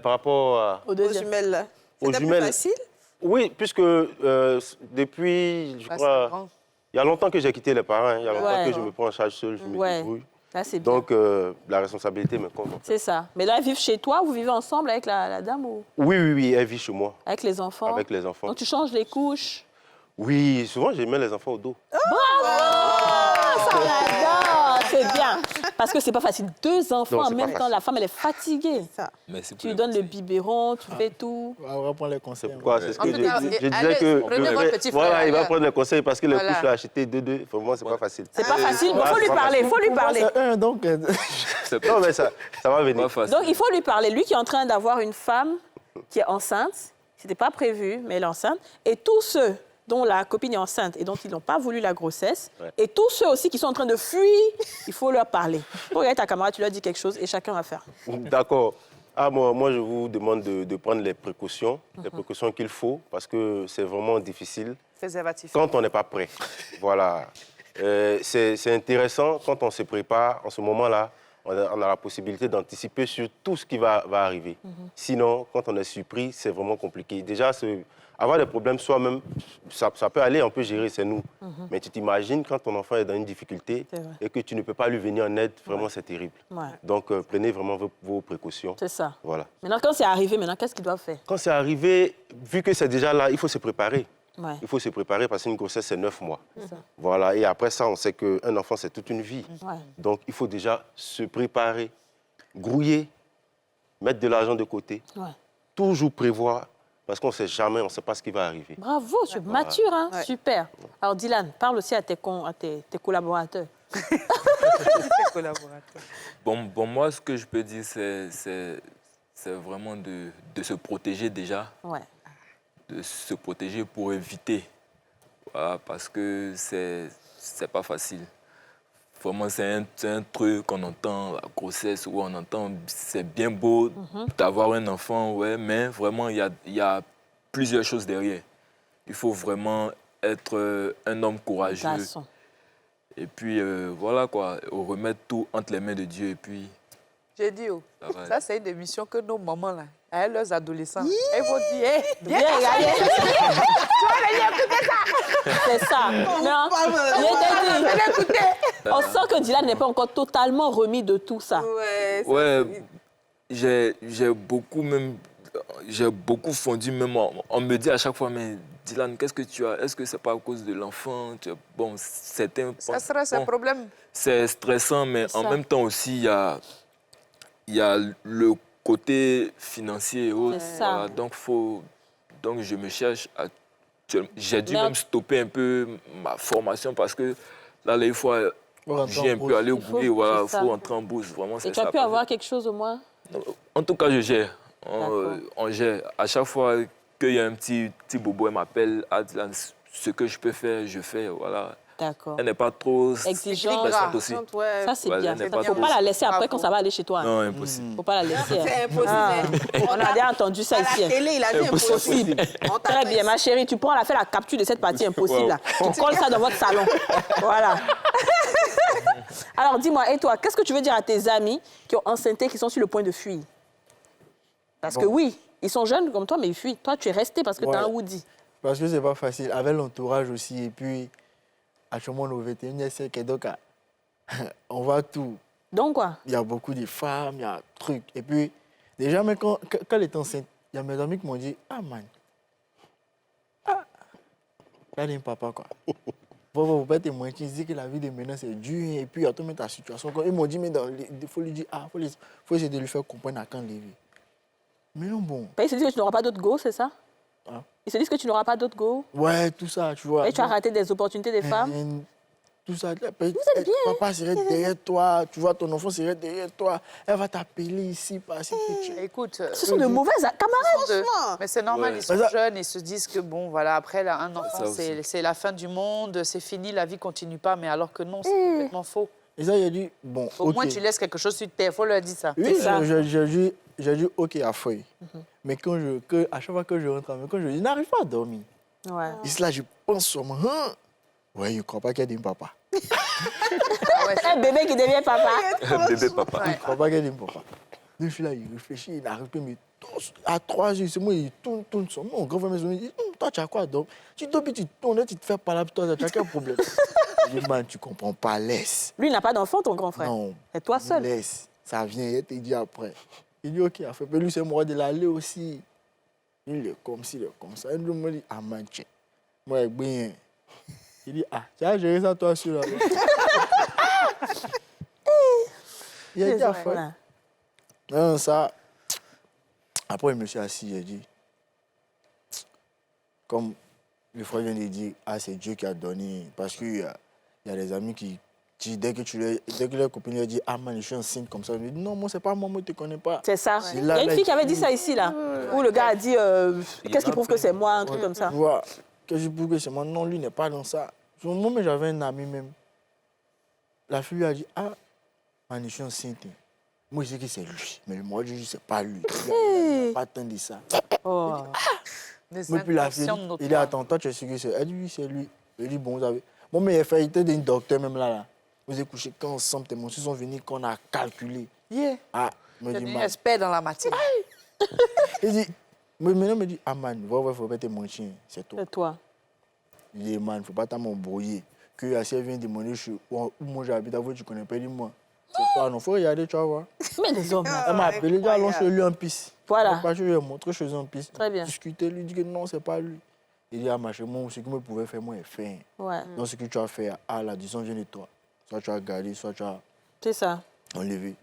Par rapport Au aux deuxième. jumelles, là. aux C'était plus jumelles. facile? Oui, puisque depuis, je Ah, c'est crois, grand. il y a longtemps que j'ai quitté les parents. Il y a longtemps Ouais. que je me prends en charge seul, je me Ouais. débrouille. Là, c'est bien. Donc, la responsabilité me compte. C'est ça. Mais là, elles vivent chez toi, vous vivez ensemble avec la dame ou Oui, elle vit chez moi, avec les enfants? avec les enfants. Donc, tu changes les couches? Oui, souvent, je mets les enfants au dos. Ah, ça j'adore! C'est bien. Parce que c'est pas facile. 2 enfants Non, en c'est même pas temps, facile. la femme, elle est fatiguée. Merci Tu pour lui le donnes le conseil. biberon, tu fais tout. On va prendre les conseils. C'est pourquoi, c'est ce En que tout je, cas, je allez, disais que... prenez votre petit frère Voilà, il va ailleurs. prendre les conseils parce que les Voilà. couches à acheter 2, vraiment, c'est pas facile. C'est pas facile, mais il faut Ouais, lui c'est pas parler, il faut lui Pour moi, parler. c'est un, donc... C'est Non, mais ça va venir. pas facile. Donc, il faut lui parler. Lui qui est en train d'avoir une femme qui est enceinte, c'était pas prévu, mais elle est enceinte, et tous ceux dont la copine est enceinte et dont ils n'ont pas voulu la grossesse, Ouais. et tous ceux aussi qui sont en train de fuir, il faut leur parler. Pour regarder ta camarade, tu leur dis quelque chose et chacun va faire. D'accord. Ah, moi, je vous demande de prendre les précautions qu'il faut, parce que c'est vraiment difficile Préservatif. quand on n'est pas prêt. Voilà. C'est intéressant quand on se prépare, en ce moment-là, on a la possibilité d'anticiper sur tout ce qui va arriver. Sinon, quand on est surpris, c'est vraiment compliqué. Déjà, avoir des problèmes soi-même, ça peut aller, on peut gérer, c'est nous. Mais tu t'imagines quand ton enfant est dans une difficulté C'est vrai. et que tu ne peux pas lui venir en aide, vraiment, c'est terrible. Ouais. Donc, prenez vraiment vos précautions. C'est ça. Voilà. Maintenant, quand c'est arrivé, qu'est-ce qu'ils doivent faire? Quand c'est arrivé, vu que c'est déjà là, il faut se préparer. Ouais. Il faut se préparer parce qu'une grossesse, c'est 9 mois. Voilà. Et après ça, on sait qu'un enfant, c'est toute une vie. Ouais. Donc, il faut déjà se préparer, grouiller, mettre de l'argent de côté, Ouais. toujours prévoir, parce qu'on ne sait jamais, on ne sait pas ce qui va arriver. Bravo, tu es mature, hein? Ouais. Super. Alors, Dylan, parle aussi à tes collaborateurs. Bon, moi, ce que je peux dire, c'est vraiment de se protéger déjà, Ouais. de se protéger pour éviter. Voilà, parce que c'est pas facile. Vraiment, c'est un truc qu'on entend, la grossesse, où on entend, c'est bien beau d'avoir un enfant, ouais, mais vraiment, il y a plusieurs choses derrière. Il faut vraiment être un homme courageux. Garçon. Et puis, voilà quoi, remettre tout entre les mains de Dieu. Et puis, J'ai dit, oh, Ça va ça, c'est une émission que nos mamans, là, avec leurs adolescents, elles vont dire, hey, Viens regarder. C'est ça. Non, je t'ai dit. On sent que Dylan n'est pas encore totalement remis de tout ça. Ouais. ouais, j'ai beaucoup fondu même. On me dit à chaque fois, mais Dylan, qu'est-ce que tu as? Est-ce que c'est pas à cause de l'enfant? Bon, ça sera ce problème. c'est stressant, mais C'est en ça. même temps aussi, il y a le côté financier et autres. C'est ça. Voilà, donc, je me cherche actuellement. J'ai dû Mais même stopper un peu ma formation parce que là, il faut rentrer j'ai en un peu bourse. aller au Il faut- boulot, voilà, c'est il ça. faut entrer en bourse. Vraiment, Et c'est tu as ça. pu avoir quelque chose au moins? En tout cas, je gère. D'accord. On gère. À chaque fois qu'il y a un petit bobo, elle m'appelle, ah, Dylan, ce que je peux faire, je fais. Voilà. D'accord. Elle n'est pas trop Exigeante. stressante aussi. Ouais. Ça, c'est Ouais, bien. elle n'est Il pas ne faut trop- pas la laisser après Bravo. quand ça va aller chez toi. Non, impossible. Il ne faut pas la laisser. hein. C'est impossible. Ah, on a déjà entendu ça À ici. la hein. télé, il a dit impossible. On Très t'attend bien, ma chérie, tu prends, fait la capture de cette partie impossible. Là. Tu colles ça dans votre salon. Voilà. Alors, dis-moi, et toi, qu'est-ce que tu veux dire à tes amis qui ont enceinté, qui sont sur le point de fuir? Parce que oui, ils sont jeunes comme toi, mais ils fuient. Toi, tu es resté parce que tu as un Ouais. Woody. Parce que c'est pas facile. Avec l'entourage aussi. Et puis, à Chomon, au 21e siècle, donc, on voit tout. Donc, quoi? Il y a beaucoup de femmes, il y a trucs. Et puis, déjà, mais quand elle est enceinte, il y a mes amis qui m'ont dit, ah, man. Ah. Là, il y a un papa, quoi. Vous pas témoigner, tu dis que la vie de maintenant, c'est dur. Et puis, il y a tout ta situation. Ils m'ont dit, mais il faut lui dire, ah, faut essayer de lui faire comprendre à quand lever. Mais non, bon. Ils se disent que tu n'auras pas d'autres go, c'est ça? Hein? Ils se disent que tu n'auras pas d'autres go. Ouais, tout ça, tu vois. Et tu as raté des opportunités des femmes. Tout ça. êtes bien. Papa serait derrière toi, tu vois, ton enfant serait derrière toi. Elle va t'appeler ici, par-ci. Écoute, Ce sont de mauvaises camarades. mais c'est normal, Ouais. ils sont Ça- jeunes, ils se disent que bon, voilà, après là, un enfant, Ça aussi. c'est la fin du monde, c'est fini, la vie continue pas, mais alors que non, c'est Hmm. complètement faux. Et ça, j'ai dit, bon, Au moins, tu laisses quelque chose sur terre. Il faut leur dire ça. Oui, ça. j'ai dit, OK, à feuille. Mais à chaque fois que je rentre, quand je dis, n'arrive pas à dormir. Ouais. Et là, je pense sur moi. Ouais, je ne crois pas qu'elle dit papa. Un bébé qui devient papa. Bébé papa. Je ne crois pas qu'elle dit papa. Donc, je suis là, il réfléchit, il n'arrive pas, mais à 3 heures, c'est moi, il tourne sur moi. Mon grand frère me dit, toi, tu as quoi à dormir? Tu dors, puis tu tournes, tu te fais pas là, toi, tu as quel problème? Je dis, man, tu comprends pas, laisse. Lui, il n'a pas d'enfant, ton grand frère. Non. Et toi seul. Laisse. Ça vient, il te dit après. Il dit, OK, à fait. Mais lui, c'est moi de l'aller aussi. Il est comme ci, il est comme ça. Et lui, me dit, ah, man, tiens. Moi, bien. Il dit, ah, tu as géré ça, toi, sur là. Il a dit, à fait. Voilà. Non, ça. Après, je me suis assis, j'ai dit, comme le frère vient de dire, ah, c'est Dieu qui a donné. Parce qu'il y a des amis qui, dès que leur copine leur dit, ah, man, je suis enceinte comme ça, ils me disent, non, moi, c'est pas moi, je ne te connais pas. C'est ça. Et Il y là, a une là, fille qui avait dit ça ici, là. Où le gars a dit, qu'est-ce qui prouve que c'est moi, un truc comme ça. Tu vois, que je prouve que c'est moi. Non, lui n'est pas dans ça. Moi, mais j'avais un ami même. La fille lui a dit, ah, man, je suis enceinte. Moi, je sais que c'est lui. Mais moi, je dis, c'est pas lui. Il n'a pas tant de ça. Oh. Des Mais puis la fille, intentions il dit, attends, toi, tu es sûr que c'est... Elle dit, oui, c'est lui. Il dit, bon, vous avez... Bon, mais il fait, il était d'un docteur même là. Vous êtes couchés quand ensemble, tes monstres sont venus, qu'on a calculé. Yeah. Ah, me Tu dit, es man. expert dans la matière. Il dit, mais maintenant, me dit, ah, man, il faut pas te mentir, c'est tout. C'est toi. Il dit, man, il ne faut pas t'embrouiller. Que si elle vient demander où moi j'habite, tu ne connais pas, dis-moi. C'est toi, non, il faut regarder, tu vas voir. Mais les hommes, là. Elle m'a appelé, dit, allons chez lui en piste. Voilà. Je lui ai montré chez lui en piste. Très bien. Discuter, lui dit que non, c'est pas lui. Il dit, ah, ma chérie, moi, ce que je pouvais faire, moi, je fais. Ouais. Donc, ce que tu as fait, ah, la décision vient de toi. Soit tu as gardé, soit tu as C'est ça. enlevé.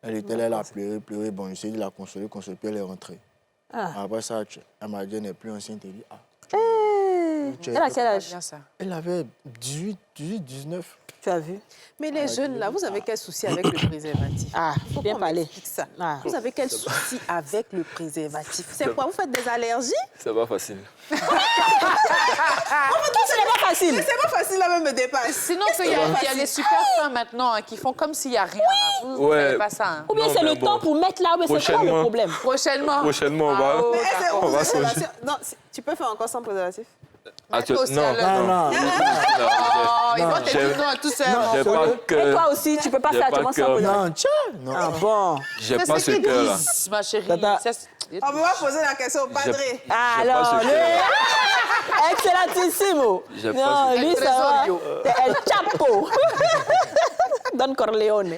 Elle était là, elle a pleuré. Bon, j'essaie de la consoler, puis elle est rentrée. Ah. Après ça, elle m'a dit, elle n'est plus enceinte. Elle dit, ah. Elle a quel âge? Bien ça. Elle avait 18, 19. Tu as vu? Mais les jeunes, là, vous avez quel souci avec le préservatif? Ah, Faut bien qu'on parler. m'explique ça. Ah. Vous avez quel souci avec le préservatif? C'est quoi? Vous faites des allergies? C'est pas facile. Ce n'est pas facile. C'est pas facile, là, même me dépasse. Sinon, il y a les super fins maintenant hein, qui font comme s'il n'y a rien. Vous Ouais. n'avez pas ça. Hein. Ou bien Non, c'est mais le bon. temps pour mettre là, ou bien c'est quoi le Prochainement. problème? Prochainement. Prochainement, on va. Oh, Mais est-ce que On vous va êtes songer. relation- Non, tu peux faire encore sans préservatif? Actuel- Toi aussi, Non, alors. Non. Oh, ils vont te J'ai- dire non à tout ça. J'ai pas Et que. toi aussi, tu peux pas J'ai faire pas autrement sans cœur. préservatif. Non, tiens. Non. Ah bon. J'ai C'est pas ce ce qu'ils cœur-là. disent, ma chérie. Tata. Ça, c'est- On peut pas poser la question au padre. Ah, J'ai pas alors, ce lui... cœur. Excellentissimo. J'ai pas Non, ce lui, cœur. ça va. Trésor, C'est El Chapo. Don Corleone.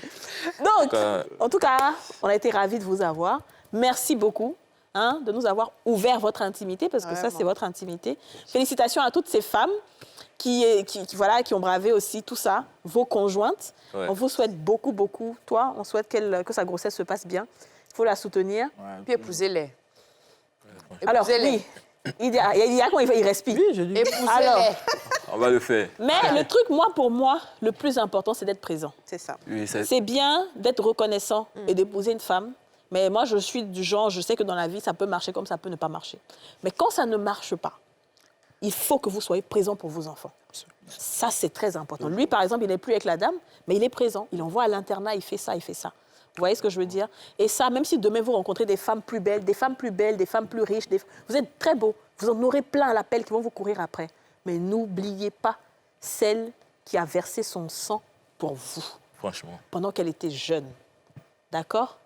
Donc, cas- en tout cas, on a été ravis de vous avoir. Merci beaucoup de nous avoir ouvert votre intimité, parce que ça, c'est votre intimité. Félicitations à toutes ces femmes qui ont bravé aussi tout ça, vos conjointes. Ouais. On vous souhaite beaucoup, beaucoup. Toi, on souhaite que sa grossesse se passe bien. Il faut la soutenir. Puis épousez-les. Alors, oui, il y a quand il respire. Oui, je dis. Alors, Épousez-les. On va le faire. mais le truc, pour moi, le plus important, c'est d'être présent. C'est ça. Oui, C'est bien d'être reconnaissant et d'épouser une femme. Mais moi, je suis du genre, je sais que dans la vie, ça peut marcher comme ça peut ne pas marcher. Mais quand ça ne marche pas, il faut que vous soyez présent pour vos enfants. Ça, c'est très important. Lui, par exemple, il n'est plus avec la dame, mais il est présent. Il envoie à l'internat, il fait ça, il fait ça. Vous voyez ce que je veux dire? Et ça, même si demain vous rencontrez des femmes plus belles, des femmes plus riches, vous êtes très beaux. Vous en aurez plein à l'appel qui vont vous courir après. Mais n'oubliez pas celle qui a versé son sang pour vous Franchement. pendant qu'elle était jeune. D'accord?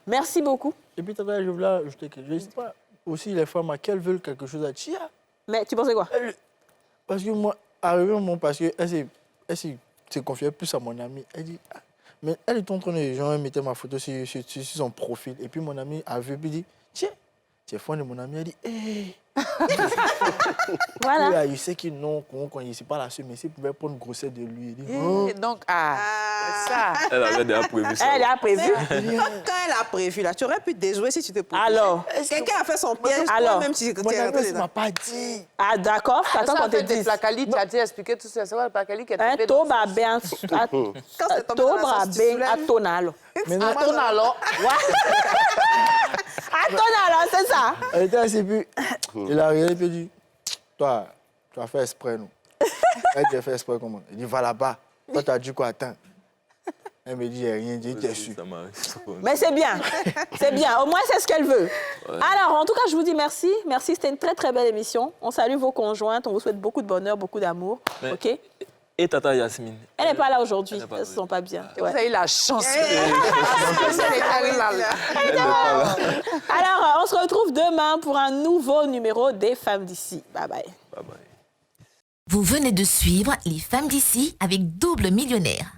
Merci beaucoup. Et puis, tata, je voulais ajouter que je ne sais pas aussi les femmes à qu'elles veulent quelque chose à Chia. Mais tu pensais quoi? Parce que moi, arrivé au moment, parce qu'elle s'est confiée plus à mon ami, elle dit, ah, mais elle est en train de, genre, elle mettait ma photo sur son profil. Et puis mon ami a vu, puis dit, tiens, tu es fan de mon ami. Elle dit, hé. Voilà. Il sait que non, quand il ne sait pas la seule, mais s'il pouvait prendre grossesse de lui. Il dit, oh. Et donc, c'est ça. Elle avait déjà prévu ça. Elle a prévu. Quand elle a prévu, là, tu aurais pu déjouer si tu te posais. Alors. Quelqu'un a fait son piège, Alors. toi-même, tu es Mon rentré ami ne dedans. m'a pas dit. Ah, d'accord. T'attends Ça qu'on a te fait des dise. placali, tu as dit expliquer tout ça. C'est quoi le placali qui est Un tombé dans toba bien. c'est tombé dans la sauce, tu soulèves. Atonalo. Maintenant, Attends alors. Atonalo, c'est ça. elle était assise, puis il a regardé, puis il dit, toi, tu as fait exprès, non? Elle dit, j'ai fait exprès comment? Il dit, va là-bas. Toi, tu as dit quoi? Attends. Elle me dit, il n'y a rien dit, t'es sûr. Mais c'est bien. C'est bien. Au moins, c'est ce qu'elle veut. Ouais. Alors, en tout cas, je vous dis merci. Merci, c'était une très, très belle émission. On salue vos conjointes. On vous souhaite beaucoup de bonheur, beaucoup d'amour. OK? Et Tata Yasmine? Elle n'est pas là aujourd'hui. Elles ne se sent pas bien. Ouais. Vous avez eu la chance. Alors, on se retrouve demain pour un nouveau numéro des Femmes d'ici. Bye bye. Bye bye. Vous venez de suivre Les Femmes d'ici avec Double Millionnaire.